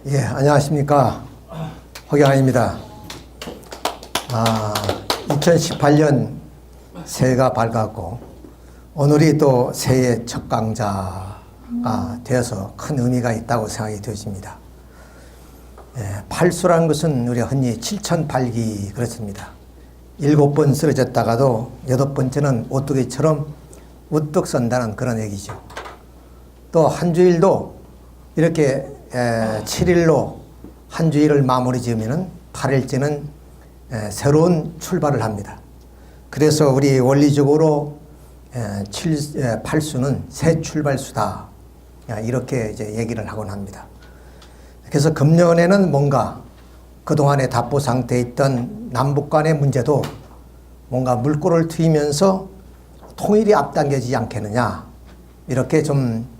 예, 안녕하십니까. 허경환입니다. 2018년 새해가 밝았고, 오늘이 또 새해 첫 강좌가 되어서 큰 의미가 있다고 생각이 되어집니다. 예, 팔수라는 것은 우리가 흔히 7,008기 그렇습니다. 7번 쓰러졌다가도 8번째는 오뚜기처럼 우뚝 선다는 그런 얘기죠. 또 한 주일도 이렇게 7일로 한 주일을 마무리 지으면 8일째는 새로운 출발을 합니다. 그래서 우리 원리적으로 8수는 새 출발수다. 이렇게 이제 얘기를 하곤 합니다. 그래서 금년에는 뭔가 그동안에 답보 상태에 있던 남북 간의 문제도 뭔가 물꼬를 트이면서 통일이 앞당겨지지 않겠느냐. 이렇게 좀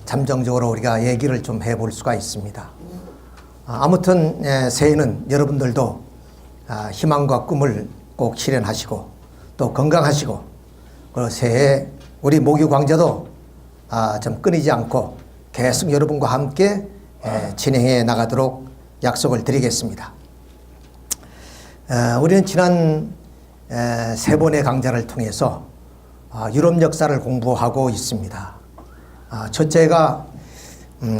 잠정적으로 우리가 얘기를 좀 해볼 수가 있습니다. 아무튼 새해는 여러분들도 희망과 꿈을 꼭 실현하시고 또 건강하시고, 그리고 새해 우리 모교 강좌도 좀 끊이지 않고 계속 여러분과 함께 진행해 나가도록 약속을 드리겠습니다. 우리는 지난 3번의 강좌를 통해서 유럽 역사를 공부하고 있습니다. 첫째가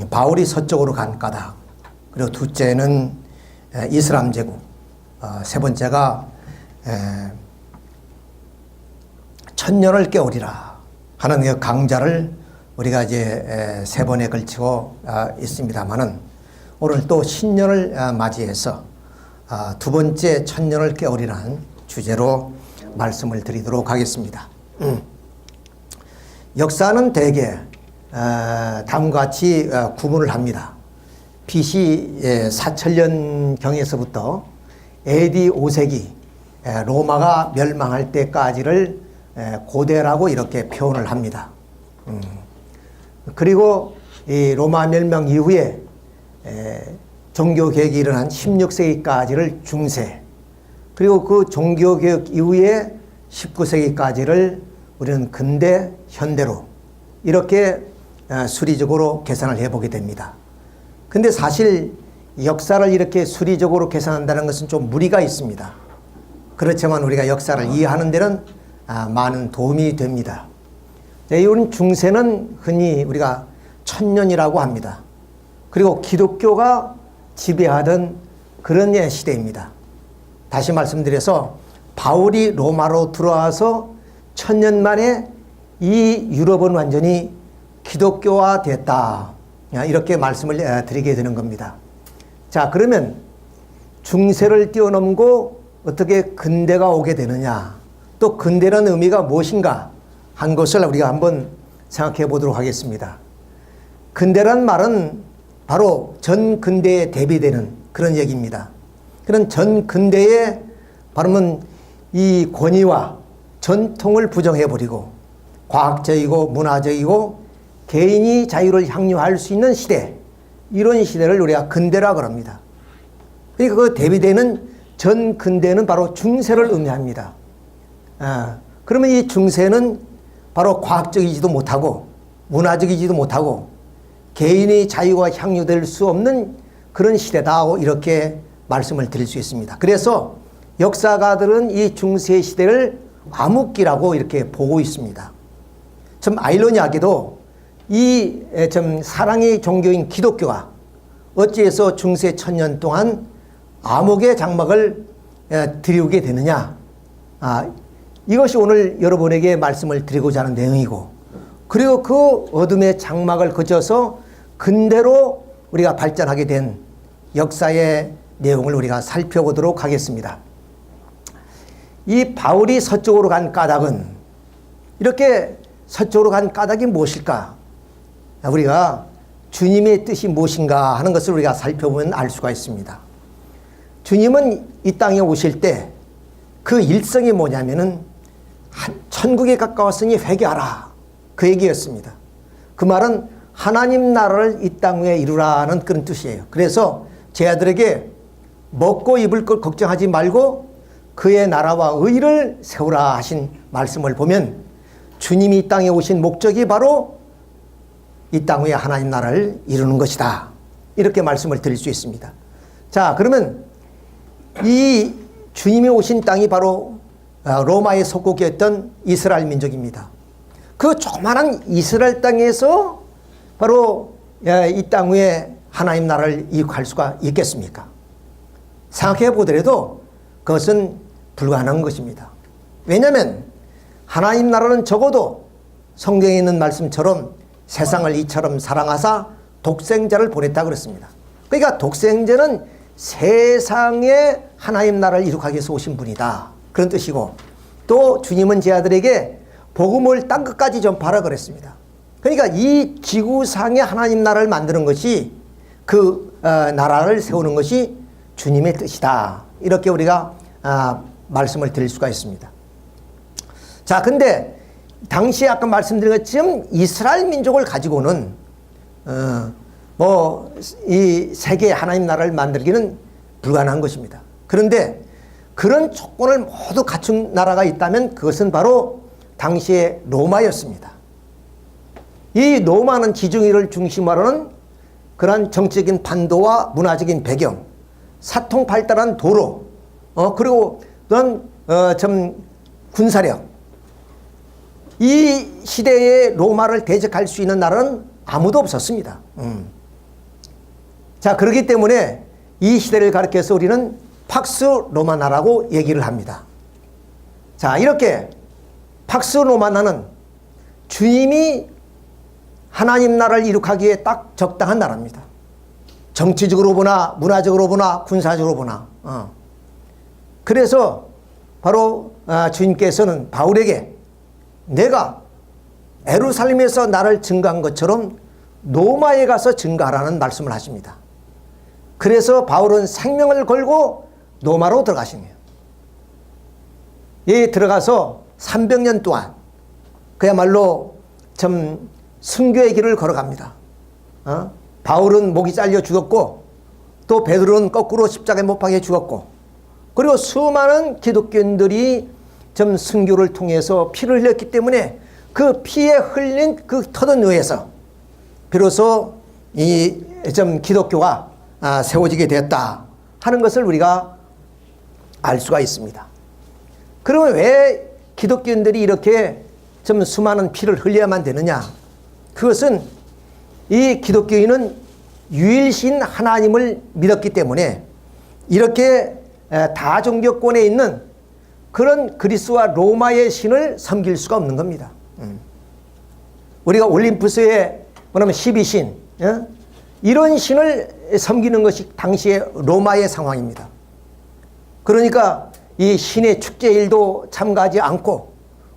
바울이 서쪽으로 간 까닭, 그리고 둘째는 이슬람 제국, 세 번째가 천년을 깨우리라 하는 그 강좌를 우리가 이제 3번에 걸치고 있습니다만은, 오늘 또 신년을 맞이해서 두 번째 천년을 깨우리라는 주제로 말씀을 드리도록 하겠습니다. 역사는 대개 다음과 같이 구분을 합니다. BC 4000년경에서부터 AD 5세기 로마가 멸망할 때까지를 고대라고 이렇게 표현을 합니다. 그리고 이 로마 멸망 이후에 종교개혁이 일어난 16세기까지를 중세, 그리고 그 종교개혁 이후에 19세기까지를 우리는 근대, 현대로 이렇게 수리적으로 계산을 해보게 됩니다. 근데 사실 역사를 이렇게 수리적으로 계산한다는 것은 좀 무리가 있습니다. 그렇지만 우리가 역사를 이해하는 데는 많은 도움이 됩니다. 이런 중세는 흔히 우리가 천년이라고 합니다. 그리고 기독교가 지배하던 그런 시대입니다. 다시 말씀드려서 바울이 로마로 들어와서 1000년 만에 이 유럽은 완전히 기독교화 됐다. 이렇게 말씀을 드리게 되는 겁니다. 자, 그러면 중세를 뛰어넘고 어떻게 근대가 오게 되느냐, 또 근대라는 의미가 무엇인가 한 것을 우리가 한번 생각해 보도록 하겠습니다. 근대란 말은 바로 전 근대에 대비되는 그런 얘기입니다. 그런 전 근대에 바로는 이 권위와 전통을 부정해버리고 과학적이고 문화적이고 개인이 자유를 향유할 수 있는 시대, 이런 시대를 우리가 근대라 그럽니다. 그러니까 그 대비되는 전 근대는 바로 중세를 의미합니다. 그러면 이 중세는 바로 과학적이지도 못하고 문화적이지도 못하고 개인의 자유가 향유될 수 없는 그런 시대다, 이렇게 말씀을 드릴 수 있습니다. 그래서 역사가들은 이 중세 시대를 암흑기라고 이렇게 보고 있습니다. 참 아이러니하게도 이 참 사랑의 종교인 기독교가 어찌해서 중세 1000년 동안 암흑의 장막을 드리우게 되느냐, 이것이 오늘 여러분에게 말씀을 드리고자 하는 내용이고, 그리고 그 어둠의 장막을 거쳐서 근대로 우리가 발전하게 된 역사의 내용을 우리가 살펴보도록 하겠습니다. 이 바울이 서쪽으로 간 까닭은, 이렇게 서쪽으로 간 까닭이 무엇일까? 우리가 주님의 뜻이 무엇인가 하는 것을 우리가 살펴보면 알 수가 있습니다. 주님은 이 땅에 오실 때 그 일성이 뭐냐면은 천국에 가까웠으니 회개하라, 그 얘기였습니다. 그 말은 하나님 나라를 이 땅 위에 이루라는 그런 뜻이에요. 그래서 제 아들에게 먹고 입을 것 걱정하지 말고 그의 나라와 의를 세우라 하신 말씀을 보면, 주님이 이 땅에 오신 목적이 바로 이 땅 위에 하나님 나라를 이루는 것이다. 이렇게 말씀을 드릴 수 있습니다. 자, 그러면 이 주님이 오신 땅이 바로 로마의 속국이었던 이스라엘 민족입니다. 그 조그마한 이스라엘 땅에서 바로 이 땅 위에 하나님 나라를 이룩할 수가 있겠습니까? 생각해 보더라도 그것은 불가능한 것입니다. 왜냐하면 하나님 나라는 적어도 성경에 있는 말씀처럼 세상을 이처럼 사랑하사 독생자를 보냈다 그랬습니다. 그러니까 독생자는 세상에 하나님 나라를 이룩하기 위해서 오신 분이다, 그런 뜻이고, 또 주님은 제 아들에게 복음을 땅끝까지 전파하라 그랬습니다. 그러니까 이 지구상에 하나님 나라를 만드는 것이, 그 나라를 세우는 것이 주님의 뜻이다, 이렇게 우리가 말씀을 드릴 수가 있습니다. 자, 근데 당시에 아까 말씀드린 것처럼 이스라엘 민족을 가지고는 이 세계의 하나님 나라를 만들기는 불가능한 것입니다. 그런데 그런 조건을 모두 갖춘 나라가 있다면 그것은 바로 당시의 로마였습니다. 이 로마는 지중해를 중심으로 하는 그런 정치적인 반도와 문화적인 배경, 사통팔달한 도로, 그리고 그런 군사력, 이 시대의 로마를 대적할 수 있는 나라는 아무도 없었습니다. 자, 그렇기 때문에 이 시대를 가리켜서 우리는 팍스 로마나라고 얘기를 합니다. 자, 이렇게 팍스 로마나는 주님이 하나님 나라를 이룩하기에 딱 적당한 나라입니다. 정치적으로 보나 문화적으로 보나 군사적으로 보나. 그래서 바로 주님께서는 바울에게 내가 예루살렘에서 나를 증거한 것처럼 로마에 가서 증거하라는 말씀을 하십니다. 그래서 바울은 생명을 걸고 로마로 들어가시네요. 이 들어가서 300년 동안 그야말로 참 순교의 길을 걸어갑니다. 바울은 목이 잘려 죽었고, 또 베드로는 거꾸로 십자가에 못 박혀 죽었고, 그리고 수많은 기독교인들이 좀 순교를 통해서 피를 흘렸기 때문에 그 피에 흘린 그 터전 위에서 비로소 이 좀 기독교가 세워지게 되었다 하는 것을 우리가 알 수가 있습니다. 그러면 왜 기독교인들이 이렇게 좀 수많은 피를 흘려야만 되느냐? 그것은 이 기독교인은 유일신 하나님을 믿었기 때문에 이렇게 다종교권에 있는 그런 그리스와 로마의 신을 섬길 수가 없는 겁니다. 우리가 올림푸스에 뭐냐면 12신, 이런 신을 섬기는 것이 당시의 로마의 상황입니다. 그러니까 이 신의 축제일도 참가하지 않고,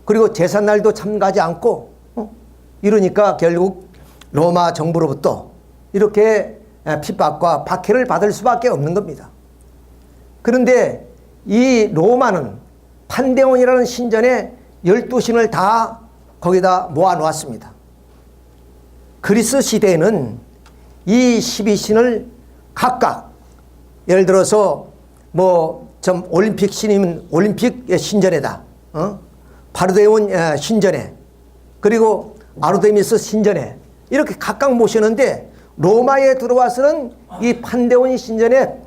그리고 제삿날도 참가하지 않고, 이러니까 결국 로마 정부로부터 이렇게 핍박과 박해를 받을 수밖에 없는 겁니다. 그런데 이 로마는 판데온이라는 신전에 12신을 다 거기다 모아 놓았습니다. 그리스 시대에는 이 12신을 각각, 예를 들어서 올림픽 신이면 올림픽 신전에다, 파르데온 신전에, 그리고 아르데미스 신전에 이렇게 각각 모시는데, 로마에 들어와서는 이 판데온 신전에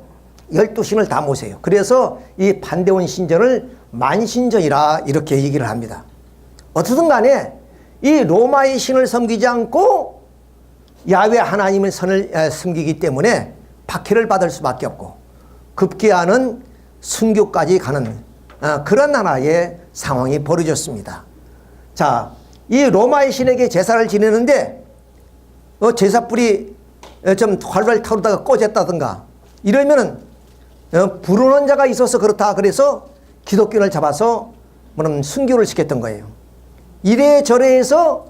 12신을 다 모세요. 그래서 이 판데온 신전을 만신전이라 이렇게 얘기를 합니다. 어떻든 간에 이 로마의 신을 섬기지 않고 야훼 하나님의 선을 섬기기 때문에 박해를 받을 수밖에 없고, 급기야는 순교까지 가는 그런 하나의 상황이 벌어졌습니다. 자, 이 로마의 신에게 제사를 지내는데 제사불이 좀 활활 타오르다가 꺼졌다든가 이러면은 불운한 자가 있어서 그렇다, 그래서 기독교인을 잡아서 순교를 시켰던 거예요. 이래저래 해서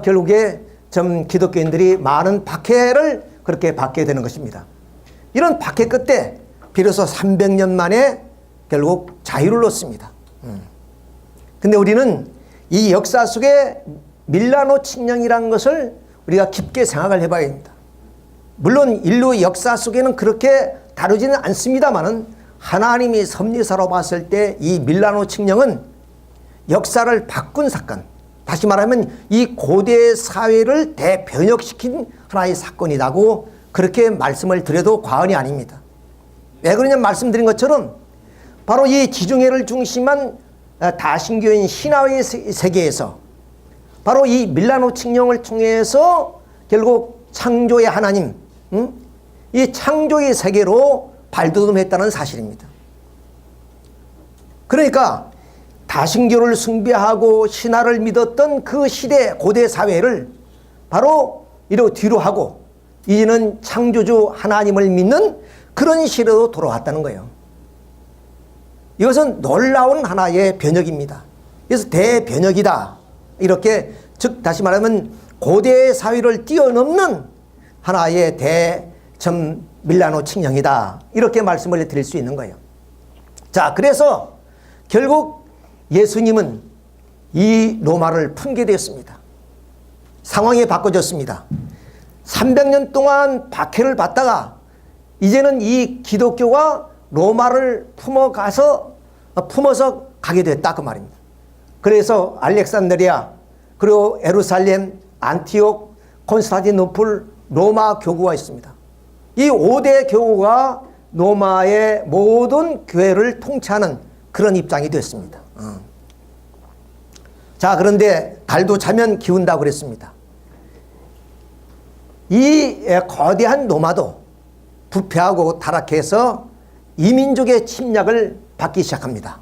결국에 좀 기독교인들이 많은 박해를 그렇게 받게 되는 것입니다. 이런 박해 끝에 비로소 300년 만에 결국 자유를 얻습니다. 근데 우리는 이 역사 속에 밀라노 칙령이라는 것을 우리가 깊게 생각을 해봐야 합니다. 물론 인류 역사 속에는 그렇게 다루지는 않습니다만은 하나님이 섭리사로 봤을 때 이 밀라노 칙령은 역사를 바꾼 사건, 다시 말하면 이 고대 사회를 대변혁시킨 하나의 사건이라고 그렇게 말씀을 드려도 과언이 아닙니다. 왜 그러냐 말씀드린 것처럼 바로 이 지중해를 중심한 다신교인 신화의 세계에서 바로 이 밀라노 칙령을 통해서 결국 창조의 하나님, 이 창조의 세계로 발돋움했다는 사실입니다. 그러니까 다신교를 숭배하고 신화를 믿었던 그 시대 고대 사회를 바로 이렇게 뒤로 하고 이제는 창조주 하나님을 믿는 그런 시대로 돌아왔다는 거예요. 이것은 놀라운 하나의 변혁입니다. 그래서 대변혁이다. 이렇게 즉 다시 말하면 고대 사회를 뛰어넘는 하나의 밀라노 칙령이다. 이렇게 말씀을 드릴 수 있는 거예요. 자, 그래서 결국 예수님은 이 로마를 품게 되었습니다. 상황이 바꿔졌습니다. 300년 동안 박해를 받다가 이제는 이 기독교가 로마를 품어서 가게 됐다 그 말입니다. 그래서 알렉산드리아 그리고 예루살렘, 안티옥, 콘스탄티노플, 로마 교구가 있습니다. 이 5대 교구가 로마의 모든 교회를 통치하는 그런 입장이 됐습니다. 자, 그런데 달도 자면 기운다고 그랬습니다. 이 거대한 로마도 부패하고 타락해서 이민족의 침략을 받기 시작합니다.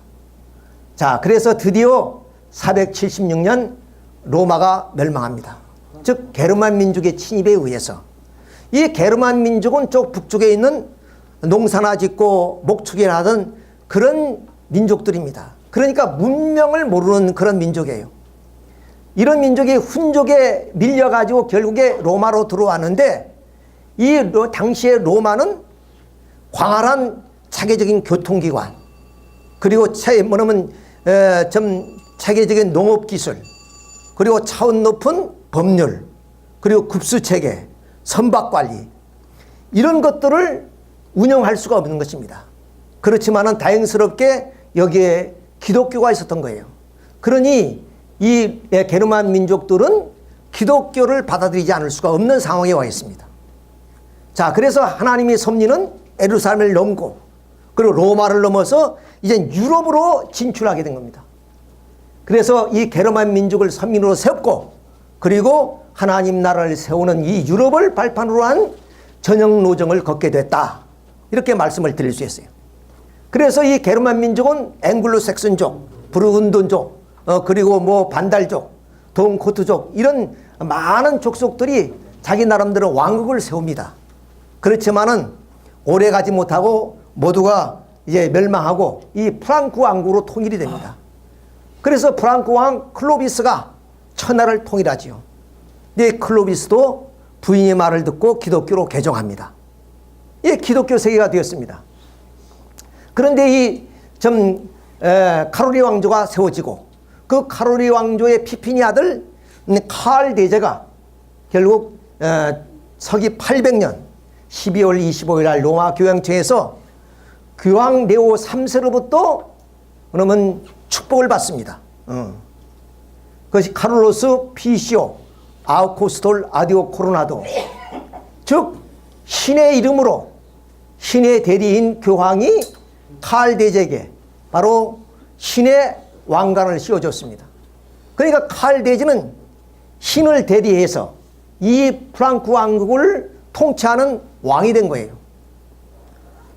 자, 그래서 드디어 476년 로마가 멸망합니다. 즉 게르만 민족의 침입에 의해서. 이 게르만 민족은 쪽 북쪽에 있는 농사나 짓고 목축이나 하던 그런 민족들입니다. 그러니까 문명을 모르는 그런 민족이에요. 이런 민족이 훈족에 밀려가지고 결국에 로마로 들어왔는데 이 당시의 로마는 광활한 차계적인 교통기관 그리고 체계적인 농업기술 그리고 차원 높은 법률 그리고 급수체계 선박관리 이런 것들을 운영할 수가 없는 것입니다. 그렇지만은 다행스럽게 여기에 기독교가 있었던 거예요. 그러니 이 게르만 민족들은 기독교를 받아들이지 않을 수가 없는 상황에 와 있습니다. 자, 그래서 하나님의 섭리는 예루살렘을 넘고 그리고 로마를 넘어서 이제 유럽으로 진출하게 된 겁니다. 그래서 이 게르만 민족을 선민으로 세웠고 그리고 하나님 나라를 세우는 이 유럽을 발판으로 한 전형 노정을 걷게 됐다. 이렇게 말씀을 드릴 수 있어요. 그래서 이 게르만 민족은 앵글로색슨족, 부르근돈족, 그리고 뭐 반달족, 동코트족 이런 많은 족속들이 자기 나름대로 왕국을 세웁니다. 그렇지만은 오래 가지 못하고 모두가 이제 멸망하고 이 프랑크 왕국으로 통일이 됩니다. 그래서 프랑크 왕 클로비스가 천하를 통일하지요. 근데 클로비스도 부인의 말을 듣고 기독교로 개종합니다. 이 기독교 세계가 되었습니다. 그런데 이 카로리 왕조가 세워지고 그 카로리 왕조의 피피니 아들 칼 대제가 결국 서기 800년 12월 25일 날 로마 교황청에서 교황 레오 3세로부터 그러면 축복을 받습니다. 그것이 카를로스 피시오 아우코스톨 아디오 코로나도 즉 신의 이름으로 신의 대리인 교황이 칼 대제에게 바로 신의 왕관을 씌워줬습니다. 그러니까 칼 대제는 신을 대리해서 이 프랑크 왕국을 통치하는 왕이 된 거예요.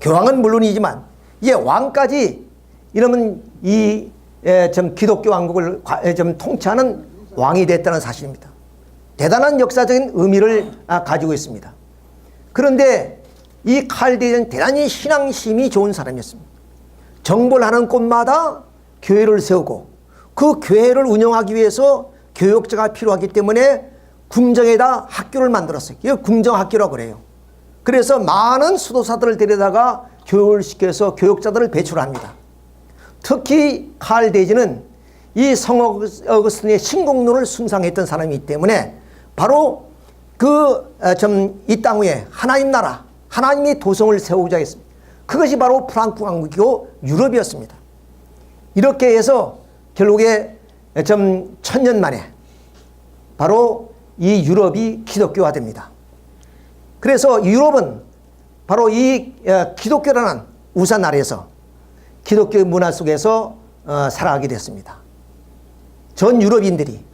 교황은 물론이지만 이제 왕까지 이러면 이 기독교 왕국을 통치하는 왕이 됐다는 사실입니다. 대단한 역사적인 의미를 가지고 있습니다. 그런데 이 칼 대제는 대단히 신앙심이 좋은 사람이었습니다. 정벌 하는 곳마다 교회를 세우고 그 교회를 운영하기 위해서 교역자가 필요하기 때문에 궁정에다 학교를 만들었어요. 이거 궁정학교라고 그래요. 그래서 많은 수도사들을 데려다가 교육을 시켜서 교역자들을 배출합니다. 특히 칼 대제는 이 성 어거스틴의 신공론을 숭상했던 사람이기 때문에 바로 이 땅 위에 하나님 나라, 하나님의 도성을 세우자 했습니다. 그것이 바로 프랑크 왕국이고 유럽이었습니다. 이렇게 해서 결국에 1000년 만에 바로 이 유럽이 기독교화됩니다. 그래서 유럽은 바로 이 기독교라는 우산 아래에서 기독교 문화 속에서 살아가게 됐습니다. 전 유럽인들이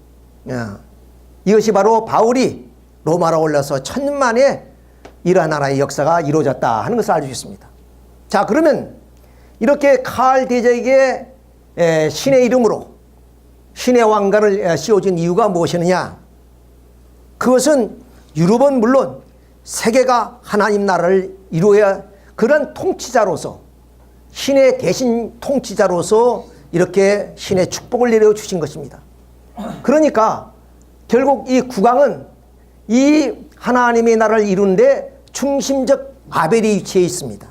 이것이 바로 바울이 로마로 올라서 1000년 만에 이러한 나라의 역사가 이루어졌다 하는 것을 알 수 있습니다. 자, 그러면 이렇게 칼 대제에게 신의 이름으로 신의 왕관을 씌워준 이유가 무엇이느냐? 그것은 유럽은 물론 세계가 하나님 나라를 이루어야 그런 통치자로서 신의 대신 통치자로서 이렇게 신의 축복을 내려주신 것입니다. 그러니까 결국 이 국왕은 이 하나님의 나라를 이루는데 중심적 아벨이 위치해 있습니다.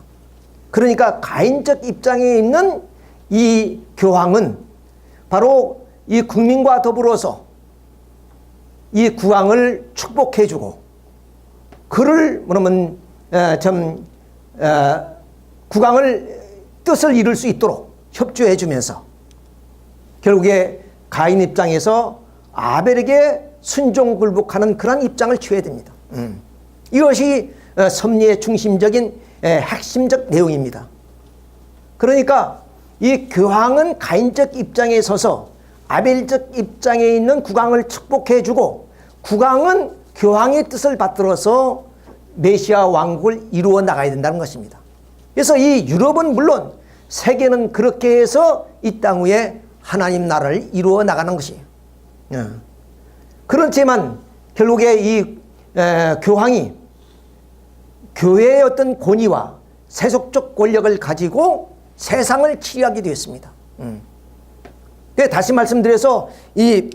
그러니까 가인적 입장에 있는 이 교황은 바로 이 국민과 더불어서 이 국왕을 축복해주고 그를 뭐냐면 국왕을 뜻을 이룰 수 있도록 협조해주면서 결국에 가인 입장에서 아벨에게 순종 굴복하는 그런 입장을 취해야 됩니다. 이것이 섭리의 중심적인 핵심적 내용입니다. 그러니까 이 교황은 가인적 입장에 서서 아벨적 입장에 있는 국왕을 축복해주고 국왕은 교황의 뜻을 받들어서 메시아 왕국을 이루어 나가야 된다는 것입니다. 그래서 이 유럽은 물론 세계는 그렇게 해서 이 땅 위에 하나님 나라를 이루어 나가는 것이에요. 그렇지만 결국에 이 교황이 교회의 어떤 권위와 세속적 권력을 가지고 세상을 치리하게 되었습니다. 다시 말씀드려서 이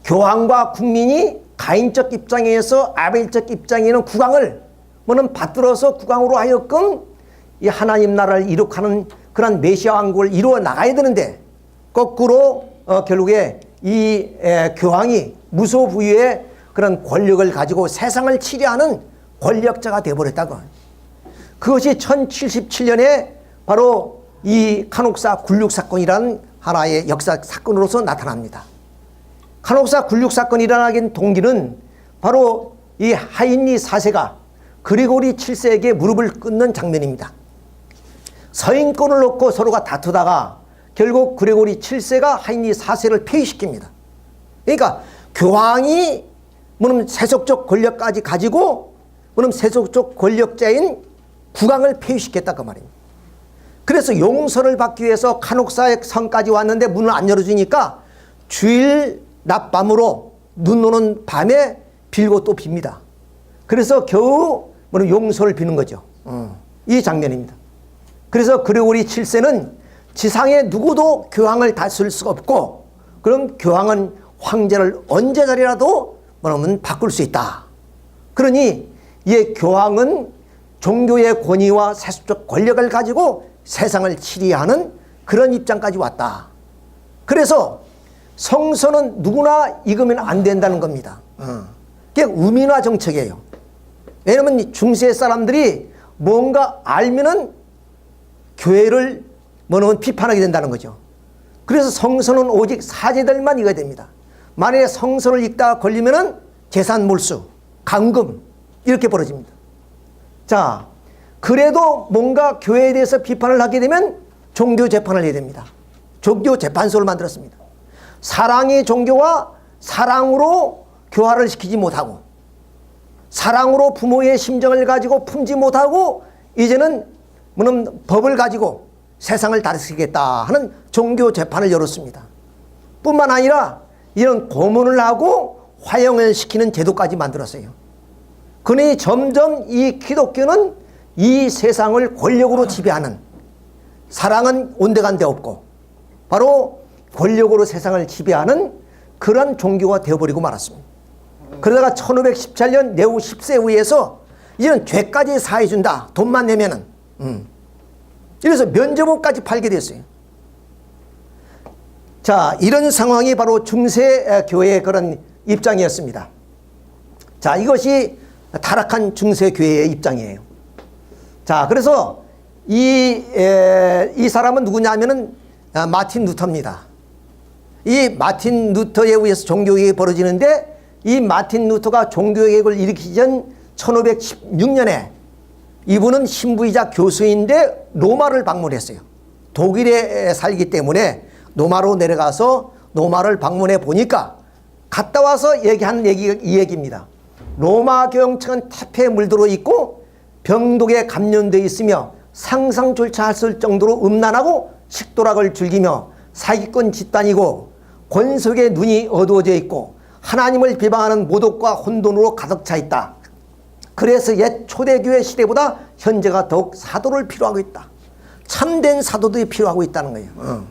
교황과 국민이 가인적 입장에서 아벨적 입장에 있는 국왕을 뭐는 받들어서 국왕으로 하여금 이 하나님 나라를 이룩하는 그런 메시아 왕국을 이루어 나가야 되는데 거꾸로 결국에 이 교황이 무소부유의 그런 권력을 가지고 세상을 치리하는 권력자가 되어버렸다고. 그것이 1077년에 바로 이 간혹사 굴육사건이라는 하나의 역사 사건으로서 나타납니다. 간혹사 굴육사건이 일어나긴 동기는 바로 이 하인리 4세가 그리고리 7세에게 무릎을 꿇는 장면입니다. 서인권을 놓고 서로가 다투다가 결국 그리고리 7세가 하인리 4세를 폐위시킵니다. 그러니까 교황이 뭐냐면 세속적 권력까지 가지고 뭐냐면 세속적 권력자인 국왕을 폐위시켰다 그 말입니다. 그래서 용서를 받기 위해서 간혹사의 성까지 왔는데 문을 안 열어주니까 주일 낮밤으로 눈 오는 밤에 빌고 또 빕니다. 그래서 겨우 뭐냐면 용서를 비는 거죠. 이 장면입니다. 그래서 그리고리 7세는 지상에 누구도 교황을 다스릴 수가 없고 그럼 교황은 황제를 언제자리라도 뭐냐면 바꿀 수 있다. 그러니 이 교황은 종교의 권위와 세속적 권력을 가지고 세상을 치리하는 그런 입장까지 왔다. 그래서 성서는 누구나 읽으면 안 된다는 겁니다. 그게 우민화 정책이에요. 왜냐하면 중세 사람들이 뭔가 알면은 교회를 뭐냐면 비판하게 된다는 거죠. 그래서 성서는 오직 사제들만 읽어야 됩니다. 만약에 성서를 읽다가 걸리면은 재산 몰수, 감금 이렇게 벌어집니다. 자, 그래도 뭔가 교회에 대해서 비판을 하게 되면 종교 재판을 해야 됩니다. 종교 재판소를 만들었습니다. 사랑의 종교와 사랑으로 교화를 시키지 못하고 사랑으로 부모의 심정을 가지고 품지 못하고 이제는 뭐는 법을 가지고 세상을 다스리겠다 하는 종교 재판을 열었습니다. 뿐만 아니라 이런 고문을 하고 화형을 시키는 제도까지 만들었어요. 그러니 점점 이 기독교는 이 세상을 권력으로 지배하는, 사랑은 온데간데 없고 바로 권력으로 세상을 지배하는 그런 종교가 되어버리고 말았습니다. 그러다가 1517년 네오 10세에 의해서 이제는 죄까지 사해준다, 돈만 내면은. 이래서 면죄부까지 팔게 됐어요. 자, 이런 상황이 바로 중세 교회의 그런 입장이었습니다. 자, 이것이 타락한 중세 교회의 입장이에요. 자, 그래서 이 사람은 누구냐 하면은 마틴 루터입니다. 이 마틴 루터에 의해서 종교개혁이 벌어지는데 이 마틴 루터가 종교개혁을 일으키기 전 1516년에 이분은 신부이자 교수인데 로마를 방문했어요. 독일에 살기 때문에 로마로 내려가서 로마를 방문해 보니까 갔다 와서 얘기한 이 얘기입니다. 로마 교영청은 태폐에 물들어 있고 병독에 감염되어 있으며 상상조차 할 수 없을 정도로 음란하고 식도락을 즐기며 사기꾼 집단이고 권속의 눈이 어두워져 있고 하나님을 비방하는 모독과 혼돈으로 가득 차 있다. 그래서 옛 초대교회 시대보다 현재가 더욱 사도를 필요하고 있다. 참된 사도들이 필요하고 있다는 거예요.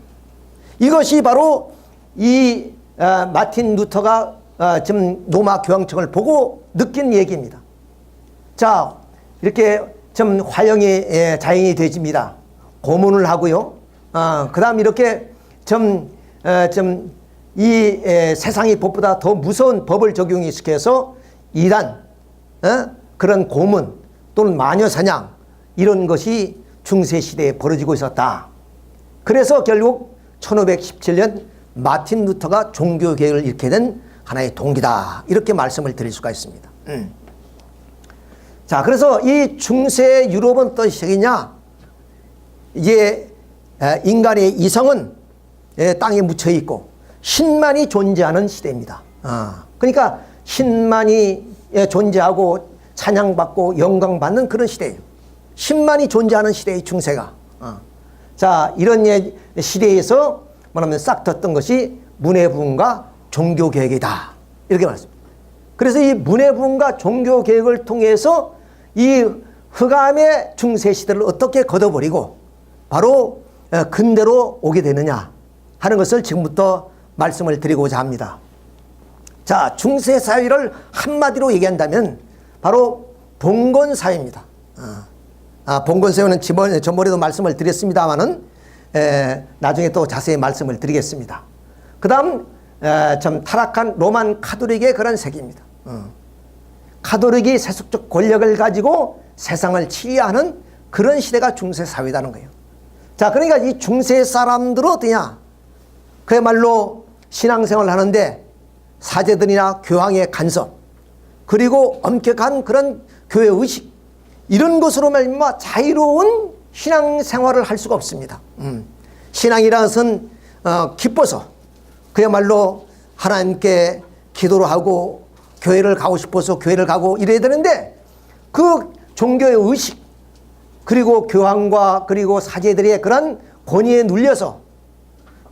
이것이 바로 이 마틴 루터가 지금 로마 교황청을 보고 느낀 얘기입니다. 자, 이렇게 좀 화형이 자행이 되집니다. 고문을 하고요. 그 다음 이렇게 이 세상의 법보다 더 무서운 법을 적용이 시켜서 이단, 그런 고문 또는 마녀 사냥 이런 것이 중세시대에 벌어지고 있었다. 그래서 결국 1517년 마틴 루터가 종교개혁을 일으키게 된 하나의 동기다. 이렇게 말씀을 드릴 수가 있습니다. 자, 그래서 이 중세 유럽은 어떤 시대이냐? 이게 인간의 이성은 땅에 묻혀 있고 신만이 존재하는 시대입니다. 그러니까 신만이 존재하고 찬양받고 영광받는 그런 시대예요. 신만이 존재하는 시대의 중세가. 자, 이런 시대에서 뭐냐면 싹 텄던 것이 문해부흥과 종교개혁이다. 이렇게 말했습니다. 그래서 이 문해부흥과 종교개혁을 통해서 이 흑암의 중세시대를 어떻게 걷어버리고 바로 근대로 오게 되느냐 하는 것을 지금부터 말씀을 드리고자 합니다. 자, 중세사회를 한마디로 얘기한다면 바로 봉건사회입니다. 봉건사회는 전번에도 말씀을 드렸습니다만은 나중에 또 자세히 말씀을 드리겠습니다. 그 다음 좀 타락한 로만 카톨릭의 그런 세계입니다. 카톨릭이 세속적 권력을 가지고 세상을 치리하는 그런 시대가 중세사회라는 거예요. 자, 그러니까 이 중세 사람들은 어떠냐? 그야말로 신앙생활을 하는데 사제들이나 교황의 간섭 그리고 엄격한 그런 교회 의식 이런 것으로 말미암아 자유로운 신앙생활을 할 수가 없습니다. 신앙이라는 것은 기뻐서 그야말로 하나님께 기도를 하고 교회를 가고 싶어서 교회를 가고 이래야 되는데 그 종교의 의식 그리고 교황과 그리고 사제들의 그런 권위에 눌려서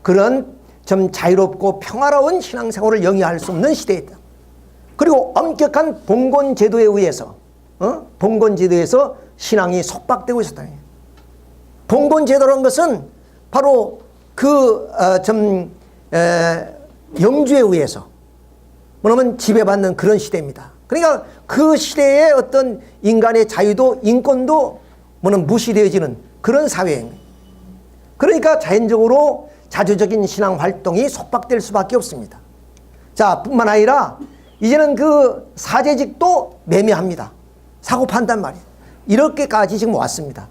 그런 좀 자유롭고 평화로운 신앙생활을 영위할 수 없는 시대이다. 그리고 엄격한 봉건제도에 의해서 봉건제도에서 신앙이 속박되고 있었다. 봉건제도라는 것은 바로 그 영주에 의해서 뭐냐면 지배받는 그런 시대입니다. 그러니까 그 시대의 어떤 인간의 자유도 인권도 뭐는 무시되어지는 그런 사회입니다. 그러니까 자연적으로 자주적인 신앙 활동이 속박될 수밖에 없습니다. 자, 뿐만 아니라 이제는 그 사제직도 매매합니다. 사고 판단 말이에요. 이렇게까지 지금 왔습니다.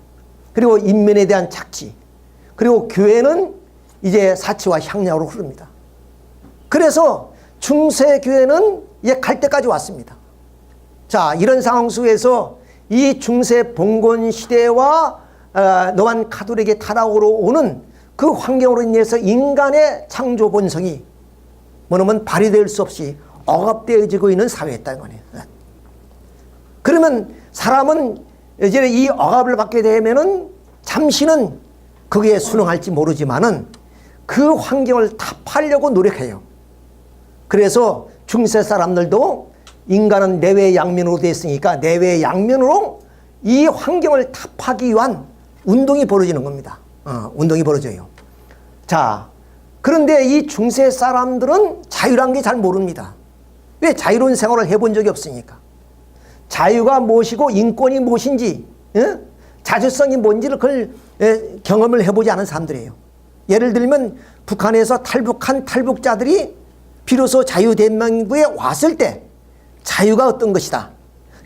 그리고 인면에 대한 착취, 그리고 교회는 이제 사치와 향락으로 흐릅니다. 그래서 중세 교회는 이제 갈 때까지 왔습니다. 자, 이런 상황 속에서 이 중세 봉건 시대와 노만 카톨릭의 타락으로 오는 그 환경으로 인해서 인간의 창조 본성이 뭐냐면 발휘될 수 없이 억압되어지고 있는 사회였다는 거네요. 그러면 사람은 이제 이 억압을 받게 되면은 잠시는 거기에 순응할지 모르지만은 그 환경을 타파하려고 노력해요. 그래서 중세 사람들도 인간은 내외 양면으로 되어 있으니까 내외 양면으로 이 환경을 타파하기 위한 운동이 벌어지는 겁니다. 운동이 벌어져요. 자, 그런데 이 중세 사람들은 자유란 게 잘 모릅니다. 왜? 자유로운 생활을 해본 적이 없으니까. 자유가 무엇이고 인권이 무엇인지 자주성이 뭔지를 그걸 경험을 해보지 않은 사람들이에요. 예를 들면 북한에서 탈북한 탈북자들이 비로소 자유대명부에 왔을 때 자유가 어떤 것이다,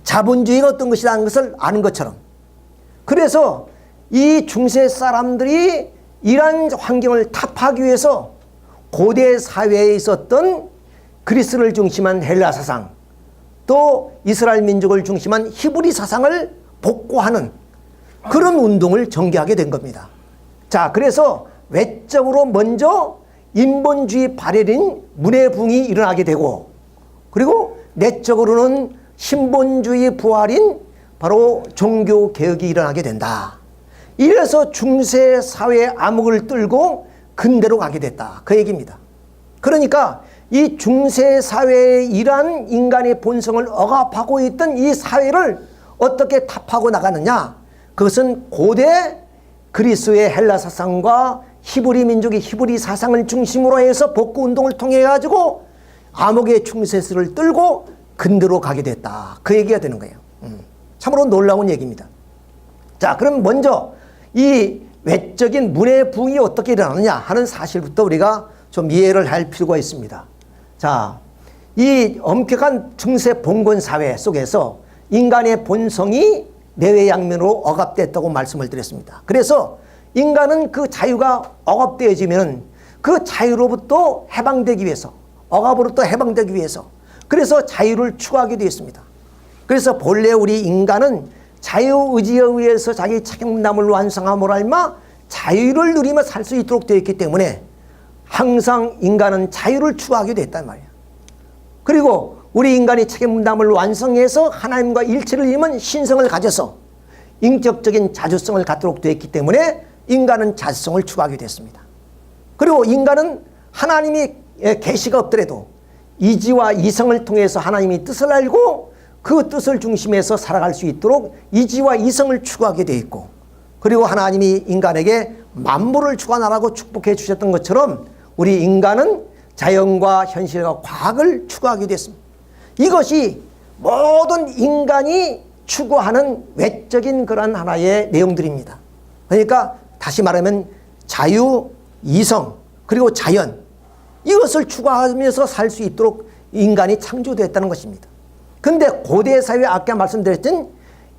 자본주의가 어떤 것이다 하는 것을 아는 것처럼, 그래서 이 중세 사람들이 이러한 환경을 타파하기 위해서 고대 사회에 있었던 그리스를 중심한 헬라 사상, 또 이스라엘 민족을 중심한 히브리 사상을 복구하는 그런 운동을 전개하게 된 겁니다. 자, 그래서 외적으로 먼저 인본주의 발현인 문해부흥이 일어나게 되고, 그리고 내적으로는 신본주의 부활인 바로 종교개혁이 일어나게 된다. 이래서 중세 사회의 암흑을 뚫고 근대로 가게 됐다, 그 얘기입니다. 그러니까 이 중세 사회의 이러한 인간의 본성을 억압하고 있던 이 사회를 어떻게 타파하고 나가느냐, 그것은 고대 그리스의 헬라 사상과 히브리 민족의 히브리 사상을 중심으로 해서 복구운동을 통해 가지고 암흑의 중세스를 뚫고 근대로 가게 됐다, 그 얘기가 되는 거예요. 참으로 놀라운 얘기입니다. 자, 그럼 먼저 이 외적인 문해부흥이 어떻게 일어나느냐 하는 사실부터 우리가 좀 이해를 할 필요가 있습니다. 자, 이 엄격한 중세 봉건 사회 속에서 인간의 본성이 내외양면으로 억압됐다고 말씀을 드렸습니다. 그래서 인간은 그 자유가 억압되어지면 그 자유로부터 해방되기 위해서, 억압으로부터 해방되기 위해서, 그래서 자유를 추구하게 되었습니다. 그래서 본래 우리 인간은 자유의지에 의해서 자기 책임감을 완성함으로 알마 자유를 누리며 살 수 있도록 되어 있기 때문에 항상 인간은 자유를 추구하게 됐단 말이에요. 그리고 우리 인간이 책임감을 완성해서 하나님과 일치를 이루면 신성을 가져서 인격적인 자주성을 갖도록 되어 있기 때문에 인간은 자주성을 추구하게 됐습니다. 그리고 인간은 하나님이 계시가 없더라도 이지와 이성을 통해서 하나님의 뜻을 알고 그 뜻을 중심해서 살아갈 수 있도록 이지와 이성을 추구하게 되어 있고, 그리고 하나님이 인간에게 만물을 주관하라고 축복해 주셨던 것처럼 우리 인간은 자연과 현실과 과학을 추구하게 됐습니다. 이것이 모든 인간이 추구하는 외적인 그런 하나의 내용들입니다. 그러니까 다시 말하면 자유, 이성, 그리고 자연, 이것을 추구하면서 살 수 있도록 인간이 창조됐다는 것입니다. 근데 고대 사회 아까 말씀드렸던